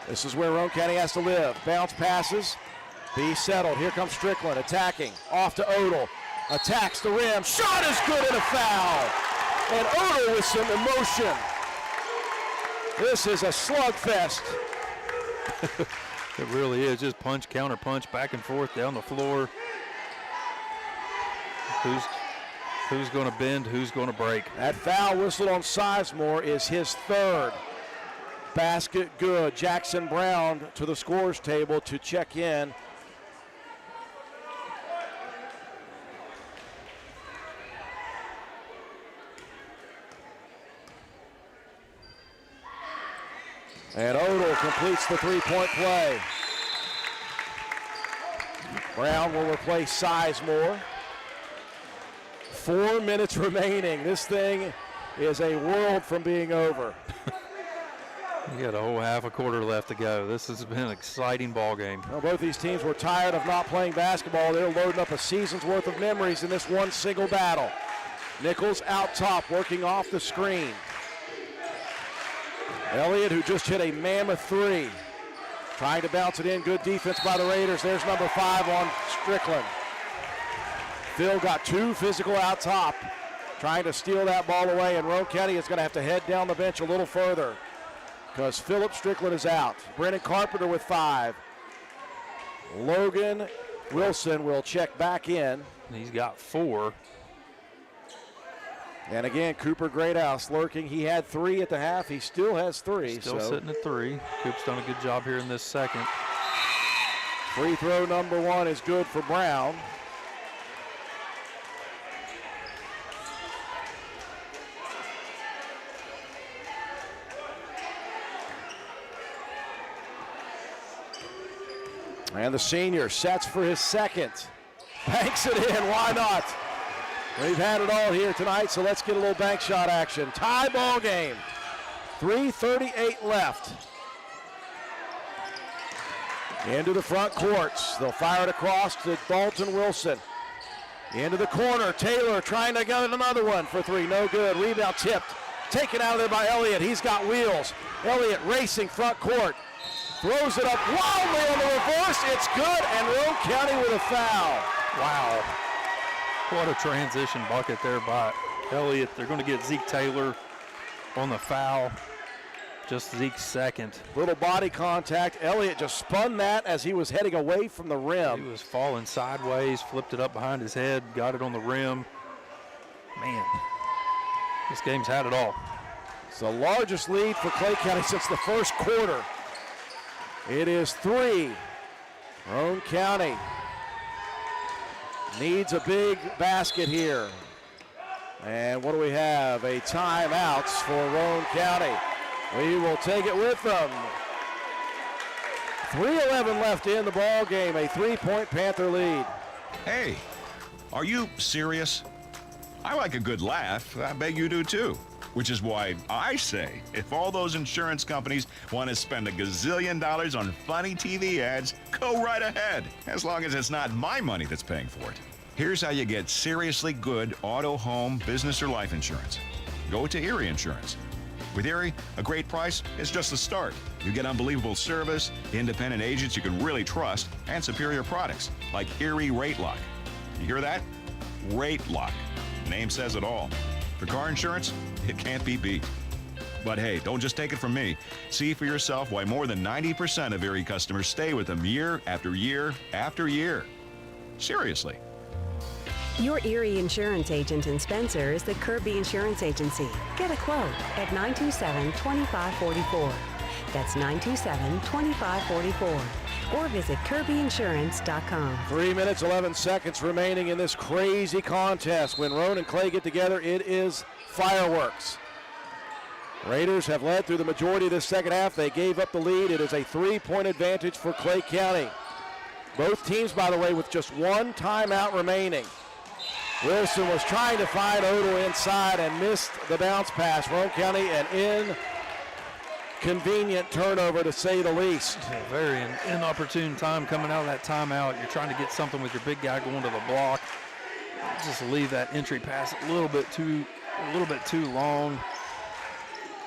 This is where Roane County has to live. Bounce passes, be settled. Here comes Strickland attacking. Off to Odell. Attacks the rim. Shot is good and a foul. And Odell with some emotion. This is a slugfest. It really is, just punch, counter punch, back and forth down the floor. Who's going to bend, who's going to break? That foul whistle on Sizemore is his third. Basket good. Jackson Brown to the scores table to check in. And Odell completes the three-point play. Brown will replace Sizemore. 4 minutes remaining. This thing is a world from being over. You got a whole half a quarter left to go. This has been an exciting ball game. Well, both these teams were tired of not playing basketball. They're loading up a season's worth of memories in this one single battle. Nichols out top, working off the screen. Elliott, who just hit a mammoth three, trying to bounce it in. Good defense by the Raiders. There's number 5 on Strickland. Phil got 2 physical out top, trying to steal that ball away, and Roane County is going to have to head down the bench a little further because Philip Strickland is out. Brennan Carpenter with 5. Logan Wilson will check back in. He's got 4. And again, Cooper Greathouse lurking. He had 3 at the half. He still has 3. Still sitting at 3. Coop's done a good job here in this second. Free throw number 1 is good for Brown. And the senior sets for his second. Banks it in, why not? We've had it all here tonight, so let's get a little bank shot action. Tie ball game. 3:38 left. Into the front courts. They'll fire it across to Dalton Wilson. Into the corner. Taylor trying to get another one for three. No good. Rebound tipped. Taken out of there by Elliott. He's got wheels. Elliott racing front court. Throws it up wildly on the reverse. It's good, and Roane County with a foul. Wow. What a transition bucket there by Elliott. They're going to get Zeke Taylor on the foul. Just Zeke's second. Little body contact. Elliott just spun that as he was heading away from the rim. He was falling sideways, flipped it up behind his head, got it on the rim. Man, this game's had it all. It's the largest lead for Clay County since the first quarter. It is 3. Roane County needs a big basket here. And what do we have? A timeouts for Roane County. We will take it with them. 3:11 left in the ball game, a 3-point Panther lead. Hey, are you serious? I like a good laugh. I bet you do too. Which is why I say, if all those insurance companies want to spend $1 gazillion on funny TV ads, go right ahead, as long as it's not my money that's paying for it. Here's how you get seriously good auto, home, business, or life insurance. Go to Erie Insurance. With Erie, a great price is just the start. You get unbelievable service, independent agents you can really trust, and superior products like Erie Rate Lock. You hear that? Rate Lock. Name says it all. For car insurance, it can't be beat. But hey, don't just take it from me. See for yourself why more than 90% of Erie customers stay with them year after year after year. Seriously. Your Erie insurance agent in Spencer is the Kirby Insurance Agency. Get a quote at 927-2544. That's 927-2544. Or visit KirbyInsurance.com. 3 minutes, 11 seconds remaining in this crazy contest. When Roane and Clay get together, it is fireworks. Raiders have led through the majority of this second half. They gave up the lead. It is a 3-point advantage for Clay County. Both teams, by the way, with just one timeout remaining. Wilson was trying to find Odell inside and missed the bounce pass. Roane County an inconvenient turnover, to say the least. A very inopportune time coming out of that timeout. You're trying to get something with your big guy going to the block. Just leave that entry pass a little bit too long.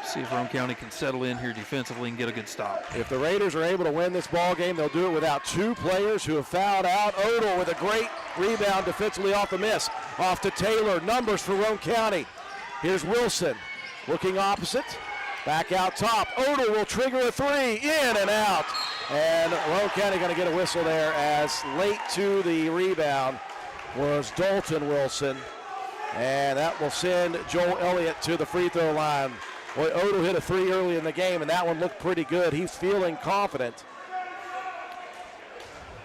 See if Roane County can settle in here defensively and get a good stop. If the Raiders are able to win this ball game, they'll do it without two players who have fouled out. Odell with a great rebound defensively off the miss. Off to Taylor. Numbers for Roane County. Here's Wilson looking opposite. Back out top. Odell will trigger a three. In and out. And Roane County going to get a whistle there, as late to the rebound was Dalton Wilson. And that will send Joel Elliott to the free throw line. Boy, Odell hit a three early in the game, and that one looked pretty good. He's feeling confident.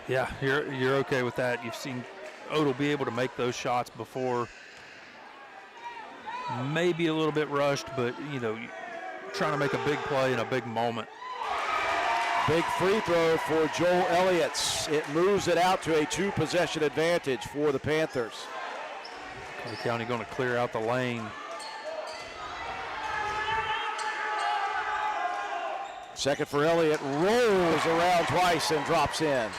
Yeah, you're okay with that. You've seen Odell be able to make those shots before. Maybe a little bit rushed, but, trying to make a big play in a big moment. Big free throw for Joel Elliott. It moves it out to a two-possession advantage for the Panthers. Clay County going to clear out the lane. Second for Elliott, rolls around twice and drops in.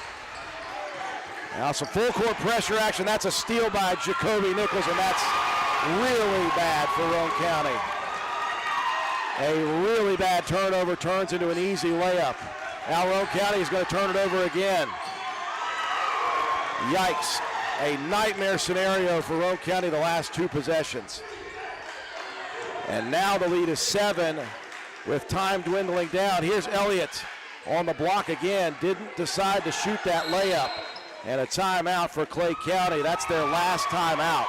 Now some full court pressure action. That's a steal by Jacoby Nichols, and that's really bad for Roane County. A really bad turnover turns into an easy layup. Now Roane County is going to turn it over again. Yikes. A nightmare scenario for Roane County the last two possessions. And now the lead is 7 with time dwindling down. Here's Elliott on the block again. Didn't decide to shoot that layup. And a timeout for Clay County. That's their last timeout.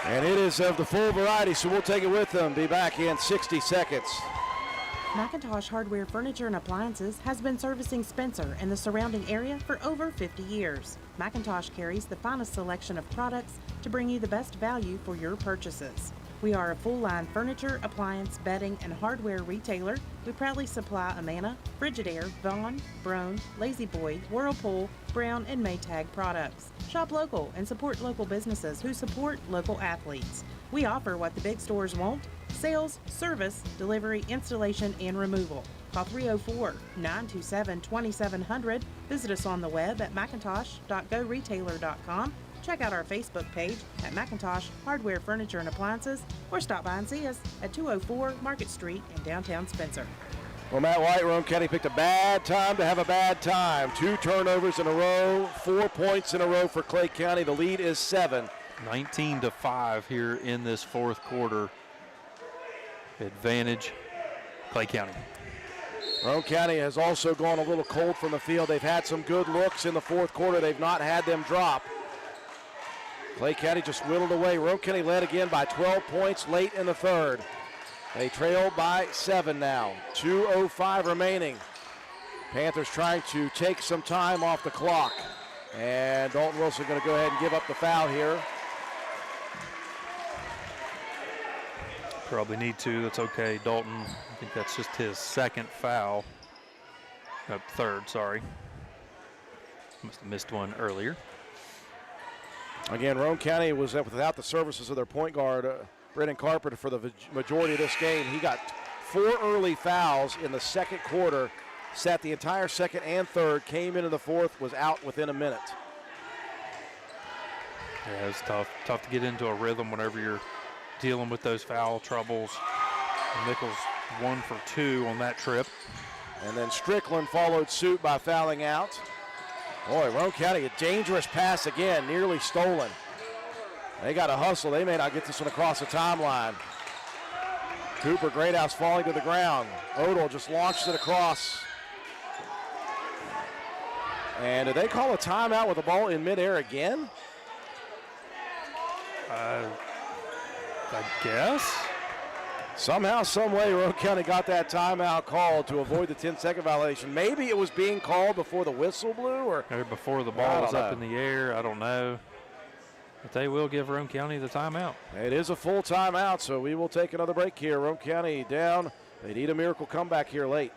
And it is of the full variety, so we'll take it with them. Be back in 60 seconds. McIntosh Hardware Furniture and Appliances has been servicing Spencer and the surrounding area for over 50 years. McIntosh carries the finest selection of products to bring you the best value for your purchases. We are a full-line furniture, appliance, bedding, and hardware retailer. We proudly supply Amana, Frigidaire, Vaughan, Roane, Lazy Boy, Whirlpool, Brown, and Maytag products. Shop local and support local businesses who support local athletes. We offer what the big stores won't: sales, service, delivery, installation, and removal. Call 304-927-2700. Visit us on the web at macintosh.goretailer.com. Check out our Facebook page at Macintosh Hardware, Furniture, and Appliances, or stop by and see us at 204 Market Street in downtown Spencer. Well, Matt White, Roane County picked a bad time to have a bad time. 2 turnovers in a row, 4 points in a row for Clay County. The lead is 7. 19-5 here in this fourth quarter. Advantage, Clay County. Roane County has also gone a little cold from the field. They've had some good looks in the fourth quarter. They've not had them drop. Clay County just whittled away. Roane County led again by 12 points late in the third. They trail by 7 now. 2:05 remaining. Panthers trying to take some time off the clock. And Dalton Wilson going to go ahead and give up the foul here. Probably need to. That's okay. Dalton, I think that's just his second foul. Third, sorry. Must have missed one earlier. Again, Roane County was without the services of their point guard, Brendan Carpenter, for the majority of this game. He got 4 early fouls in the second quarter, sat the entire second and third, came into the fourth, was out within a minute. Yeah, it's tough to get into a rhythm whenever you're dealing with those foul troubles. Nichols 1 for 2 on that trip. And then Strickland followed suit by fouling out. Boy, Roane County, a dangerous pass again, nearly stolen. They got to hustle. They may not get this one across the timeline. Cooper Greathouse falling to the ground. Odell just launched it across. And did they call a timeout with the ball in midair again? I guess. Somehow, some way, Roane County got that timeout called to avoid the 10-second violation. Maybe it was being called before the whistle blew, or maybe before the ball was up in the air. I don't know. But they will give Roane County the timeout. It is a full timeout, so we will take another break here. Roane County down. They need a miracle comeback here late.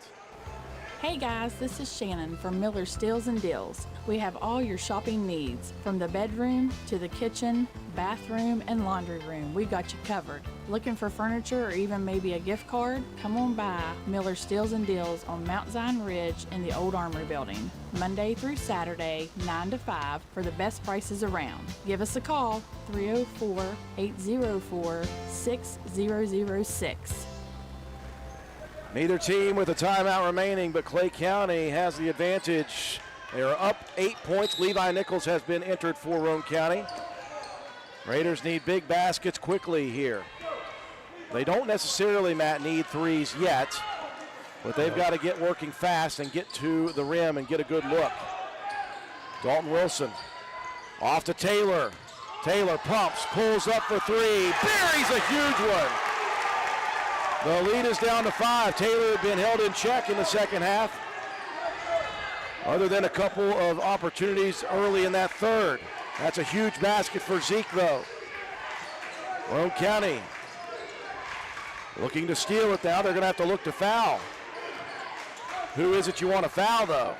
Hey guys, this is Shannon from Miller Steels and Deals. We have all your shopping needs, from the bedroom to the kitchen, bathroom, and laundry room. We've got you covered. Looking for furniture or even maybe a gift card? Come on by Miller Steels and Deals on Mount Zion Ridge in the Old Armory Building, Monday through Saturday, 9 to 5 for the best prices around. Give us a call, 304-804-6006. Neither team with a timeout remaining, but Clay County has the advantage. They are up 8 points. Levi Nichols has been entered for Roane County. Raiders need big baskets quickly here. They don't necessarily, Matt, need threes yet, but they've got to get working fast and get to the rim and get a good look. Dalton Wilson off to Taylor. Taylor pumps, pulls up for 3, buries a huge one. The lead is down to 5. Taylor had been held in check in the second half, other than a couple of opportunities early in that third. That's a huge basket for Zeke, though. Roane County looking to steal it now. They're going to have to look to foul. Who is it you want to foul, though?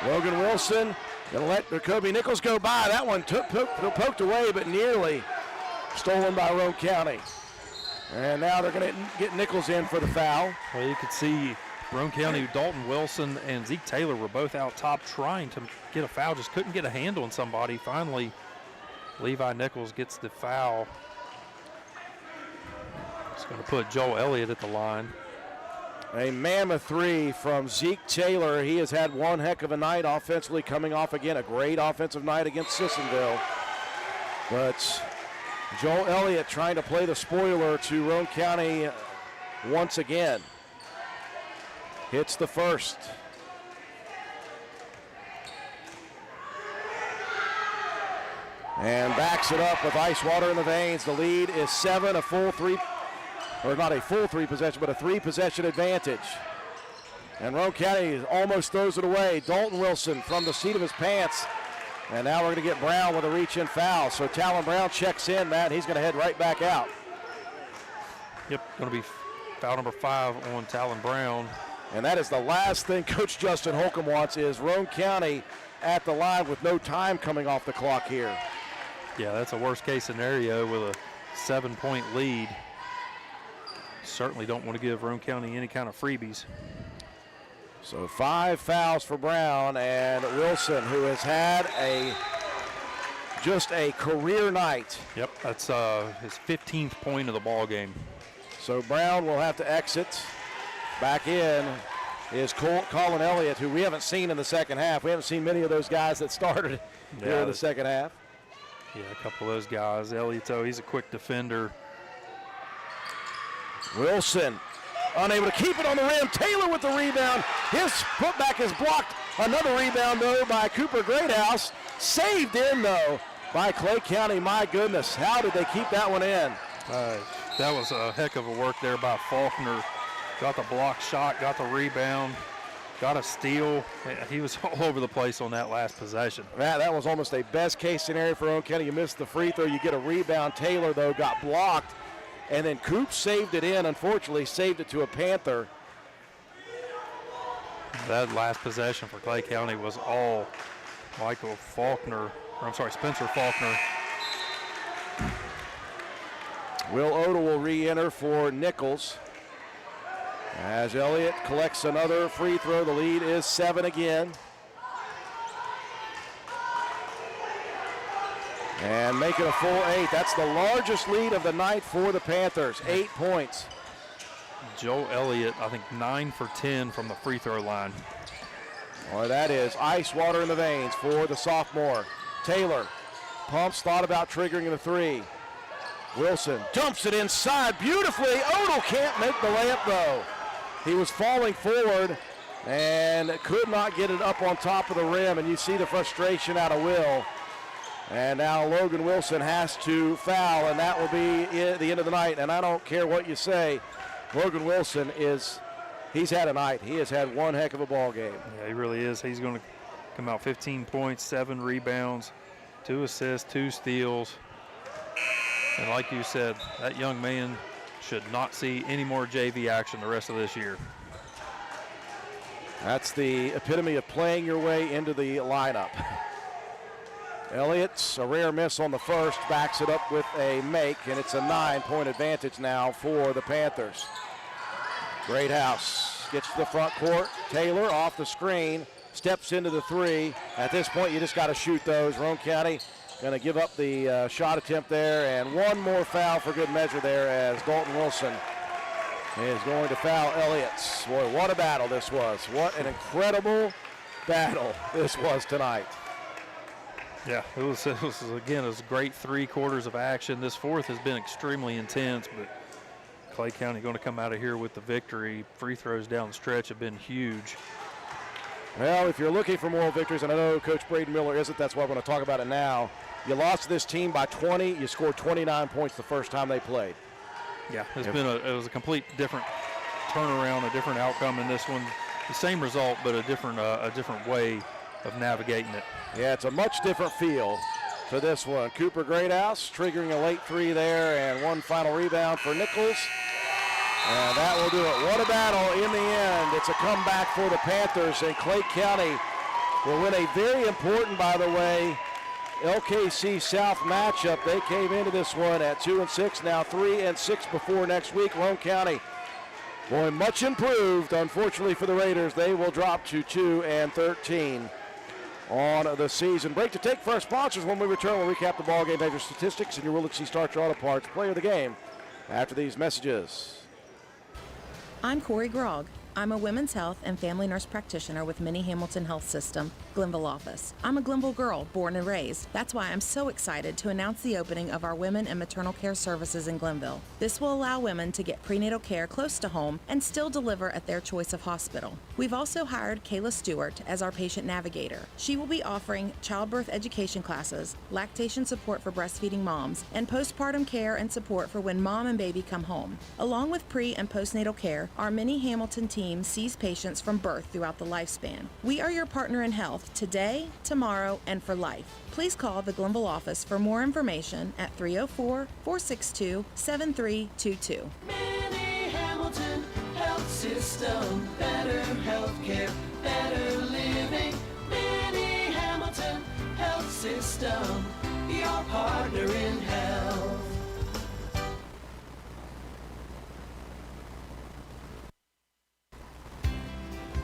Logan Wilson going to let Jacoby Nichols go by. That one poked away, but nearly stolen by Roane County. And now they're going to get Nichols in for the foul. Well, you could see Roane County, Dalton Wilson and Zeke Taylor were both out top trying to get a foul, just couldn't get a handle on somebody. Finally, Levi Nichols gets the foul. It's going to put Joel Elliott at the line. A mammoth 3 from Zeke Taylor. He has had one heck of a night offensively, coming off again a great offensive night against Sissonville. But Joel Elliott trying to play the spoiler to Roane County once again. Hits the first. And backs it up with ice water in the veins. The lead is 7, a full 3, or not a full 3 possession, but a 3 possession advantage. And Roane County almost throws it away. Dalton Wilson from the seat of his pants And now we're going to get Brown with a reach-in foul. So Talon Brown checks in, Matt. He's going to head right back out. Yep, going to be foul number 5 on Talon Brown. And that is the last thing Coach Justin Holcomb wants, is Roane County at the line with no time coming off the clock here. Yeah, that's a worst-case scenario with a 7-point lead. Certainly don't want to give Roane County any kind of freebies. So 5 fouls for Brown, and Wilson, who has had just a career night. Yep, that's his 15th point of the ball game. So Brown will have to exit. Back in is Colin Elliott, who we haven't seen in the second half. We haven't seen many of those guys that started here in the second half. Yeah, a couple of those guys. Elliott, he's a quick defender. Wilson unable to keep it on the rim. Taylor with the rebound. His putback is blocked. Another rebound, though, by Cooper Greathouse. Saved in, though, by Clay County. My goodness, how did they keep that one in? That was a heck of a work there by Faulkner. Got the block shot, got the rebound, got a steal. He was all over the place on that last possession. That was almost a best-case scenario for Roane County. You missed the free throw, you get a rebound. Taylor, though, got blocked. And then Coop saved it in, unfortunately, saved it to a Panther. That last possession for Clay County was all Spencer Faulkner. Will Odell will re-enter for Nichols. As Elliott collects another free throw, the lead is 7 again. And making a full 8. That's the largest lead of the night for the Panthers, 8 points. Joe Elliott, I think 9 for 10 from the free throw line. Boy, that is ice water in the veins for the sophomore. Taylor pumps, thought about triggering the 3. Wilson dumps it inside beautifully. Odell can't make the layup, though. He was falling forward and could not get it up on top of the rim, and you see the frustration out of Will. And now Logan Wilson has to foul, and that will be the end of the night. And I don't care what you say, Logan Wilson he's had a night. He has had one heck of a ball game. Yeah, he really is. He's going to come out 15 points, 7 rebounds, 2 assists, 2 steals. And like you said, that young man should not see any more JV action the rest of this year. That's the epitome of playing your way into the lineup. Elliott's a rare miss on the first, backs it up with a make, and it's a 9-point advantage now for the Panthers. Greathouse gets to the front court. Taylor off the screen, steps into the 3. At this point, you just got to shoot those. Roane County going to give up the shot attempt there, and one more foul for good measure there as Dalton Wilson is going to foul Elliott. Boy, what a battle this was. What an incredible battle this was tonight. Yeah, it was great 3 quarters of action. This fourth has been extremely intense, but Clay County going to come out of here with the victory. Free throws down the stretch have been huge. Well, if you're looking for moral victories, and I know Coach Braden Miller isn't, that's why I'm going to talk about it now. You lost to this team by 20. You scored 29 points the first time they played. Yeah, it was a complete different turnaround, a different outcome in this one. The same result, but a different way of navigating it. Yeah, it's a much different feel to this one. Cooper Greathouse triggering a late 3 there, and one final rebound for Nichols. And that will do it. What a battle in the end. It's a comeback for the Panthers, and Clay County will win a very important, by the way, LKC South matchup. They came into this one at 2-6, now 3-6 before next week. Roane County, boy, much improved. Unfortunately for the Raiders, they will drop to 2-13 on the season. Break to take for our sponsors. When we return, we'll recap the ball game, have your statistics, and your Willard C. Starcher Auto Parts player of the game after these messages. I'm Corey Grogg. I'm a women's health and family nurse practitioner with Minnie Hamilton Health System, Glenville office. I'm a Glenville girl, born and raised. That's why I'm so excited to announce the opening of our women and maternal care services in Glenville. This will allow women to get prenatal care close to home and still deliver at their choice of hospital. We've also hired Kayla Stewart as our patient navigator. She will be offering childbirth education classes, lactation support for breastfeeding moms, and postpartum care and support for when mom and baby come home. Along with pre- and postnatal care, our Minnie Hamilton team team sees patients from birth throughout the lifespan. We are your partner in health today, tomorrow, and for life. Please call the Glenville office for more information at 304-462-7322. Mini Hamilton Health System, better healthcare, better living. Mini Hamilton Health System, your partner in health.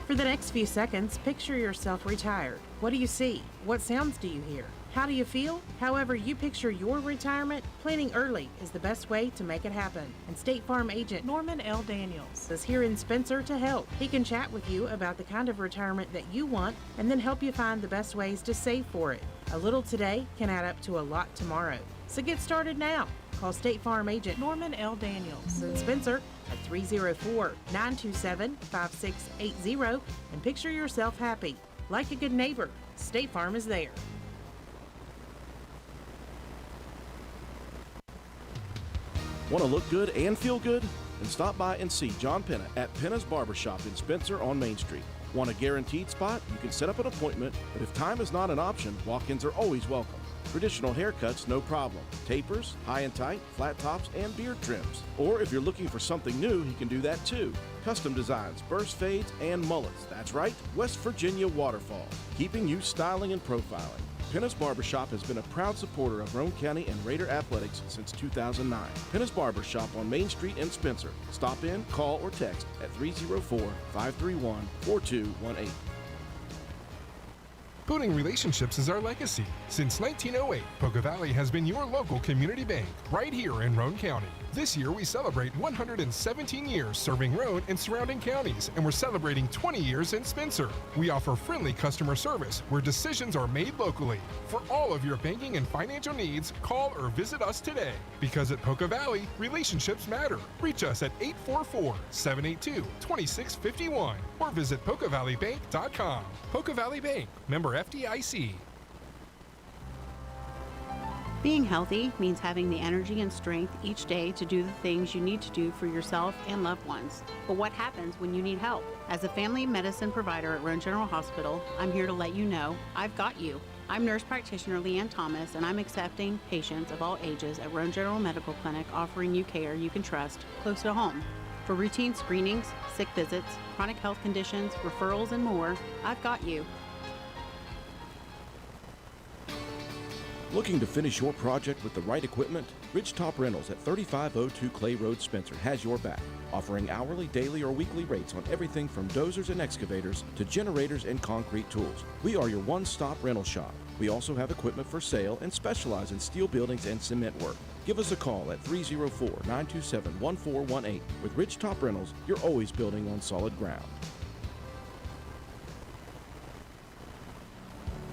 For the next few seconds, picture yourself retired. What do you see? What sounds do you hear? How do you feel? However you picture your retirement, planning early is the best way to make it happen. And State Farm agent Norman L. Daniels is here in Spencer to help. He can chat with you about the kind of retirement that you want and then help you find the best ways to save for it. A little today can add up to a lot tomorrow. So get started now. Call State Farm agent Norman L. Daniels in Spencer at 304-927-5680 and picture yourself happy. Like a good neighbor, State Farm is there. Want to look good and feel good? Then stop by and see John Penna at Penna's Barbershop in Spencer on Main Street. Want a guaranteed spot? You can set up an appointment, but if time is not an option, walk-ins are always welcome. Traditional haircuts, no problem. Tapers, high and tight, flat tops, and beard trims. Or if you're looking for something new, he can do that too. Custom designs, burst fades, and mullets. That's right, West Virginia waterfall, keeping you styling and profiling. Penna's Barbershop has been a proud supporter of Roane County and Raider athletics since 2009. Penna's Barbershop on Main Street in Spencer. Stop in, call, or text at 304-531-4218. Building relationships is our legacy. Since 1908, Poca Valley has been your local community bank right here in Roane County. This year, we celebrate 117 years serving Roane and surrounding counties, and we're celebrating 20 years in Spencer. We offer friendly customer service where decisions are made locally. For all of your banking and financial needs, call or visit us today. Because at Poca Valley, relationships matter. Reach us at 844-782-2651 or visit PocaValleyBank.com. Poca Valley Bank, member FDIC. Being healthy means having the energy and strength each day to do the things you need to do for yourself and loved ones. But what happens when you need help? As a family medicine provider at Roane General Hospital, I'm here to let you know I've got you. I'm nurse practitioner Leanne Thomas, and I'm accepting patients of all ages at Roane General Medical Clinic, offering you care you can trust close to home. For routine screenings, sick visits, chronic health conditions, referrals, and more, I've got you. Looking to finish your project with the right equipment? Ridgetop Rentals at 3502 Clay Road, Spencer has your back, offering hourly, daily, or weekly rates on everything from dozers and excavators to generators and concrete tools. We are your one-stop rental shop. We also have equipment for sale and specialize in steel buildings and cement work. Give us a call at 304-927-1418. With Ridgetop Rentals, you're always building on solid ground.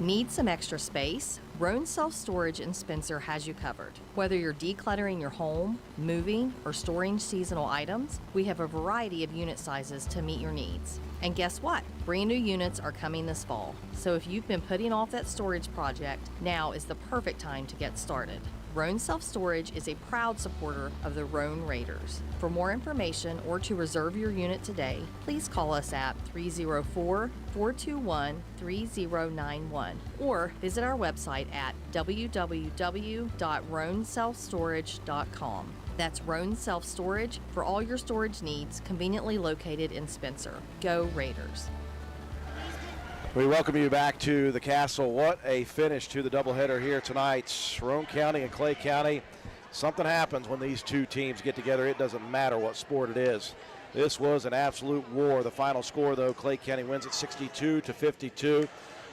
Need some extra space? Roane Self-Storage in Spencer has you covered. Whether you're decluttering your home, moving, or storing seasonal items, we have a variety of unit sizes to meet your needs. And guess what? Brand new units are coming this fall. So if you've been putting off that storage project, now is the perfect time to get started. Roane Self-Storage is a proud supporter of the Roane Raiders. For more information or to reserve your unit today, please call us at 304-421-3091 or visit our website at www.roaneselfstorage.com. That's Roane Self-Storage for all your storage needs, conveniently located in Spencer. Go Raiders! We welcome you back to the Castle. What a finish to the doubleheader here tonight. Roane County and Clay County. Something happens when these two teams get together. It doesn't matter what sport it is. This was an absolute war. The final score, though, Clay County wins it 62-52.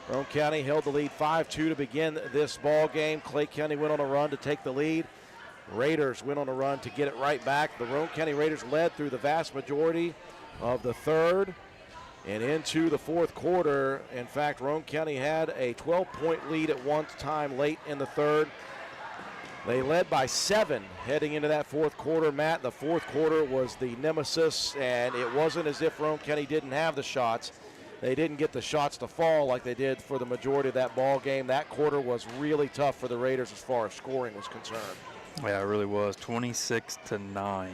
Roane County held the lead 5-2 to begin this ball game. Clay County went on a run to take the lead. Raiders went on a run to get it right back. The Roane County Raiders led through the vast majority of the third and into the fourth quarter. In fact, Roane County had a 12-point lead at one time late in the third. They led by 7 heading into that fourth quarter. Matt, the fourth quarter was the nemesis, and it wasn't as if Roane County didn't have the shots. They didn't get the shots to fall like they did for the majority of that ball game. That quarter was really tough for the Raiders as far as scoring was concerned. Yeah, it really was. 26-9.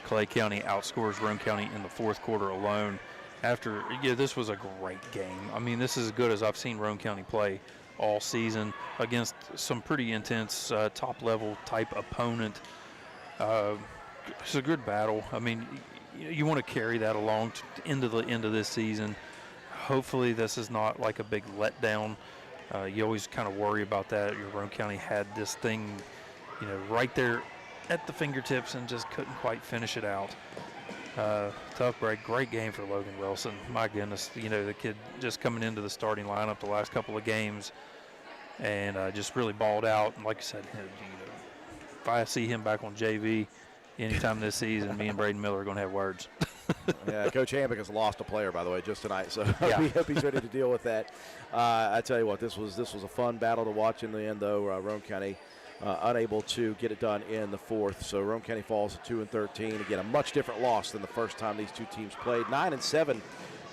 Clay County outscores Roane County in the fourth quarter alone. This was a great game. I mean, this is as good as I've seen Roane County play all season against some pretty intense top-level type opponent. It's a good battle. I mean, you want to carry that along into the end of this season. Hopefully this is not like a big letdown. You always kind of worry about that. Roane County had this thing, right there at the fingertips and just couldn't quite finish it out. Tough break. Great game for Logan Wilson. My goodness, the kid just coming into the starting lineup the last couple of games and just really balled out. And like I said, if I see him back on JV anytime this season, me and Braden Miller are going to have words. Yeah, Coach Hammock has lost a player, by the way, just tonight, so Yeah. we hope he's ready to deal with that. I tell you what, this was a fun battle to watch in the end, though. Roane County unable to get it done in the fourth, so Roane County falls to 2-13. Again, a much different loss than the first time these two teams played. 9-7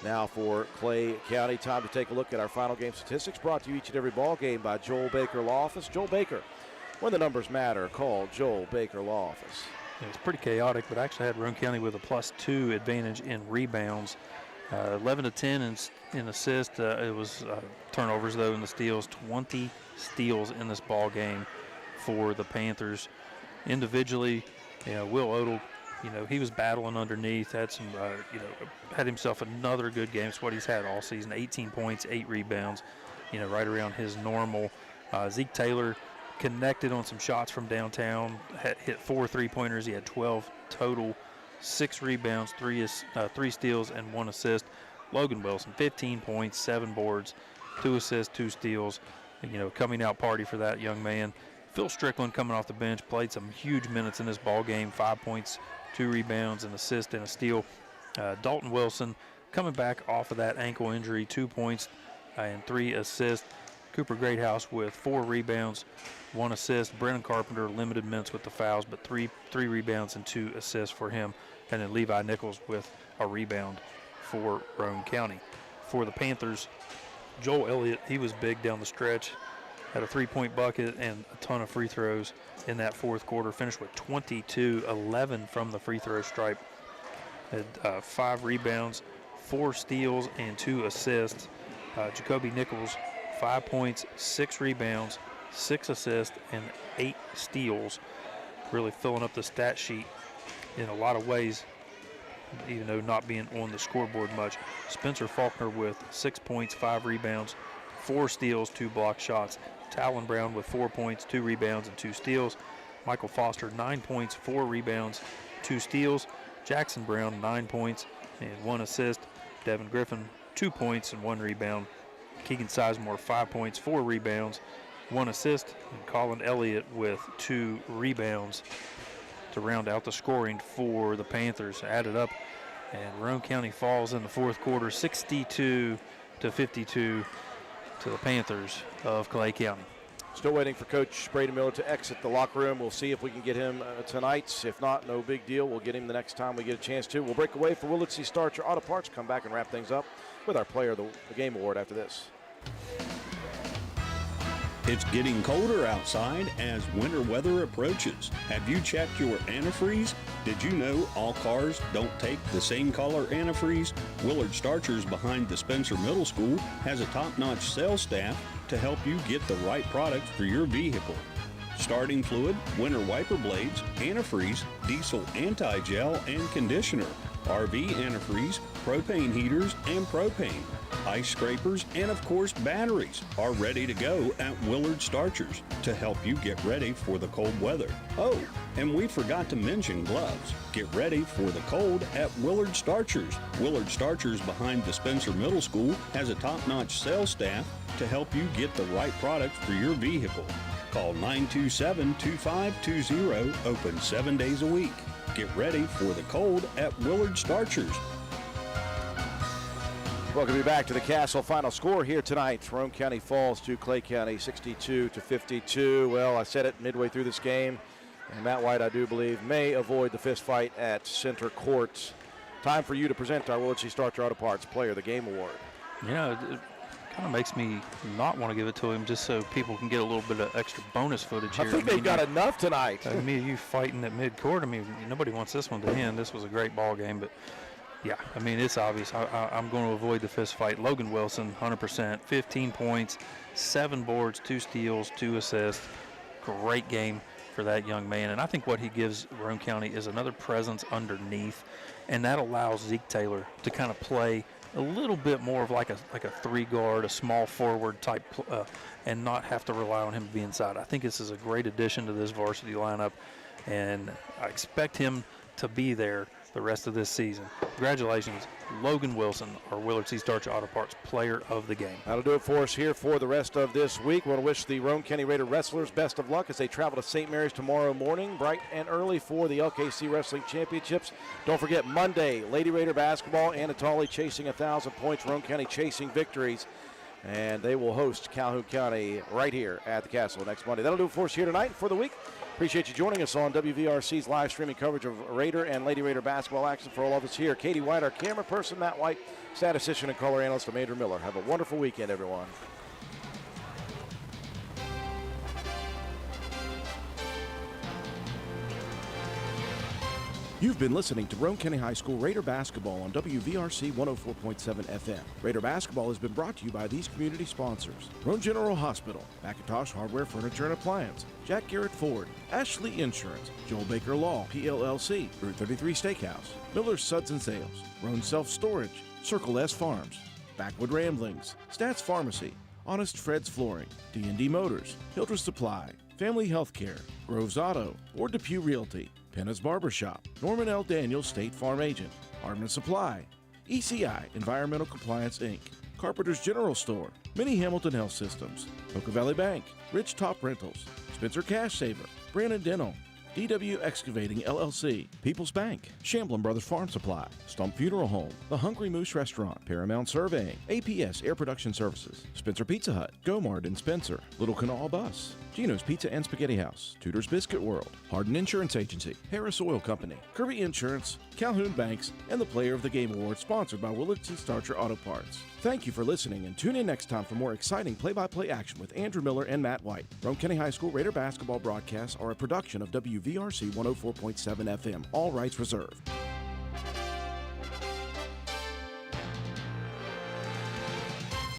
now for Clay County. Time to take a look at our final game statistics, brought to you each and every ball game by Joel Baker Law Office. Joel Baker, when the numbers matter, call Joel Baker Law Office. It was pretty chaotic, but I actually had Roane County with a +2 advantage in rebounds. 11 to 10 in assists. It was turnovers, though, in the steals. 20 steals in this ball game for the Panthers. Individually, Will Odell, he was battling underneath. Had some, had himself another good game. It's what he's had all season. 18 points, 8 rebounds. Right around his normal. Zeke Taylor connected on some shots from downtown, hit 4 3-pointers. He had 12 total, 6 rebounds, 3 steals, and 1 assist. Logan Wilson, 15 points, 7 boards, 2 assists, 2 steals. Coming out party for that young man. Phil Strickland coming off the bench, played some huge minutes in this ball game, 5 points, 2 rebounds, an assist, and a steal. Dalton Wilson coming back off of that ankle injury, 2 points and 3 assists. Cooper Greathouse with 4 rebounds, 1 assist. Brennan Carpenter, limited minutes with the fouls, but three rebounds and 2 assists for him. And then Levi Nichols with a rebound for Roane County. For the Panthers, Joel Elliott, he was big down the stretch. Had a 3-point bucket and a ton of free throws in that fourth quarter. Finished with 22, 11 from the free throw stripe. Had 5 rebounds, 4 steals, and 2 assists. Jacoby Nichols, 5 points, 6 rebounds, 6 assists, and 8 steals. Really filling up the stat sheet in a lot of ways, even though not being on the scoreboard much. Spencer Faulkner with 6 points, 5 rebounds, 4 steals, 2 blocked shots. Talon Brown with 4 points, 2 rebounds, and 2 steals. Michael Foster, 9 points, 4 rebounds, 2 steals. Jackson Brown, 9 points and 1 assist. Devin Griffin, 2 points and 1 rebound. Keegan Sizemore, 5 points, 4 rebounds, 1 assist. And Colin Elliott with 2 rebounds to round out the scoring for the Panthers. Added up, and Roane County falls in the fourth quarter, 62-52 to the Panthers of Clay County. Still waiting for Coach Braden Miller to exit the locker room. We'll see if we can get him tonight. If not, no big deal. We'll get him the next time we get a chance to. We'll break away for Willard C. Starcher Auto Parts. Come back and wrap things up with our Player of the Game Award after this. It's getting colder outside as winter weather approaches. Have you checked your antifreeze? Did you know all cars don't take the same color antifreeze? Willard Starchers behind the Spencer Middle School has a top-notch sales staff to help you get the right product for your vehicle. Starting fluid, winter wiper blades, antifreeze, diesel anti-gel and conditioner, RV antifreeze, propane heaters and propane, ice scrapers, and of course batteries are ready to go at Willard Starchers to help you get ready for the cold weather. Oh, and we forgot to mention gloves. Get ready for the cold at Willard Starchers. Willard Starchers behind the Spencer Middle School has a top-notch sales staff to help you get the right product for your vehicle. Call 927-2520, open 7 days a week. Get ready for the cold at Willard Starchers. Welcome you back to the Castle final score here tonight. Roane County falls to Clay County 62-52. Well, I said it midway through this game, and Matt White, I do believe, may avoid the fist fight at center court. Time for you to present our Willard C. Starcher Auto Parts Player of the Game Award. Kind kind of makes me not want to give it to him just so people can get a little bit of extra bonus footage I here. think they've got enough tonight. Me and you fighting at midcourt. I mean, nobody wants this one to end. This was a great ball game, but yeah, I mean, it's obvious. I'm going to avoid the fist fight. Logan Wilson, 100%, 15 points, 7 boards, 2 steals, 2 assists. Great game for that young man. And I think what he gives Roane County is another presence underneath, and that allows Zeke Taylor to kind of play a little bit more of like a 3-guard, a small forward type, and not have to rely on him to be inside. I think this is a great addition to this varsity lineup, and I expect him to be there the rest of this season. Congratulations, Logan Wilson, our Willard C. Starch Auto Parts Player of the Game. That'll do it for us here for the rest of this week. We want to wish the Roane County Raider wrestlers best of luck as they travel to St. Mary's tomorrow morning, bright and early, for the LKC Wrestling Championships. Don't forget Monday, Lady Raider basketball, Anatoly chasing 1,000 points, Roane County chasing victories. And they will host Calhoun County right here at the Castle next Monday. That'll do it for us here tonight and for the week. Appreciate you joining us on WVRC's live streaming coverage of Raider and Lady Raider basketball action. For all of us here, Katie White, our camera person, Matt White, statistician and color analyst, I'm Andrew Miller. Have a wonderful weekend, everyone. You've been listening to Roane County High School Raider basketball on WVRC 104.7 FM. Raider basketball has been brought to you by these community sponsors: Roane General Hospital, McIntosh Hardware, Furniture and Appliance, Jack Garrett Ford, Ashley Insurance, Joel Baker Law, PLLC, Route 33 Steakhouse, Miller's Suds and Sales, Roane Self Storage, Circle S Farms, Backwood Ramblings, Stats Pharmacy, Honest Fred's Flooring, D&D Motors, Hildreth Supply, Family Healthcare, Groves Auto, Ward Depew Realty, Penna's Barbershop, Norman L. Daniels State Farm Agent, Hardman Supply, ECI Environmental Compliance Inc., Carpenter's General Store, Mini Hamilton Health Systems, Poca Valley Bank, Rich Top Rentals, Spencer Cash Saver, Brandon Dental, DW Excavating LLC, People's Bank, Shamblin Brothers Farm Supply, Stump Funeral Home, The Hungry Moose Restaurant, Paramount Surveying, APS Air Production Services, Spencer Pizza Hut, Gomard and Spencer, Little Canal Bus, Gino's Pizza and Spaghetti House, Tudor's Biscuit World, Hardin Insurance Agency, Harris Oil Company, Kirby Insurance, Calhoun Banks, and the Player of the Game Award, sponsored by Willard C. Starcher Auto Parts. Thank you for listening, and tune in next time for more exciting play-by-play action with Andrew Miller and Matt White. Roane County High School Raider basketball broadcasts are a production of WVRC 104.7 FM. All rights reserved.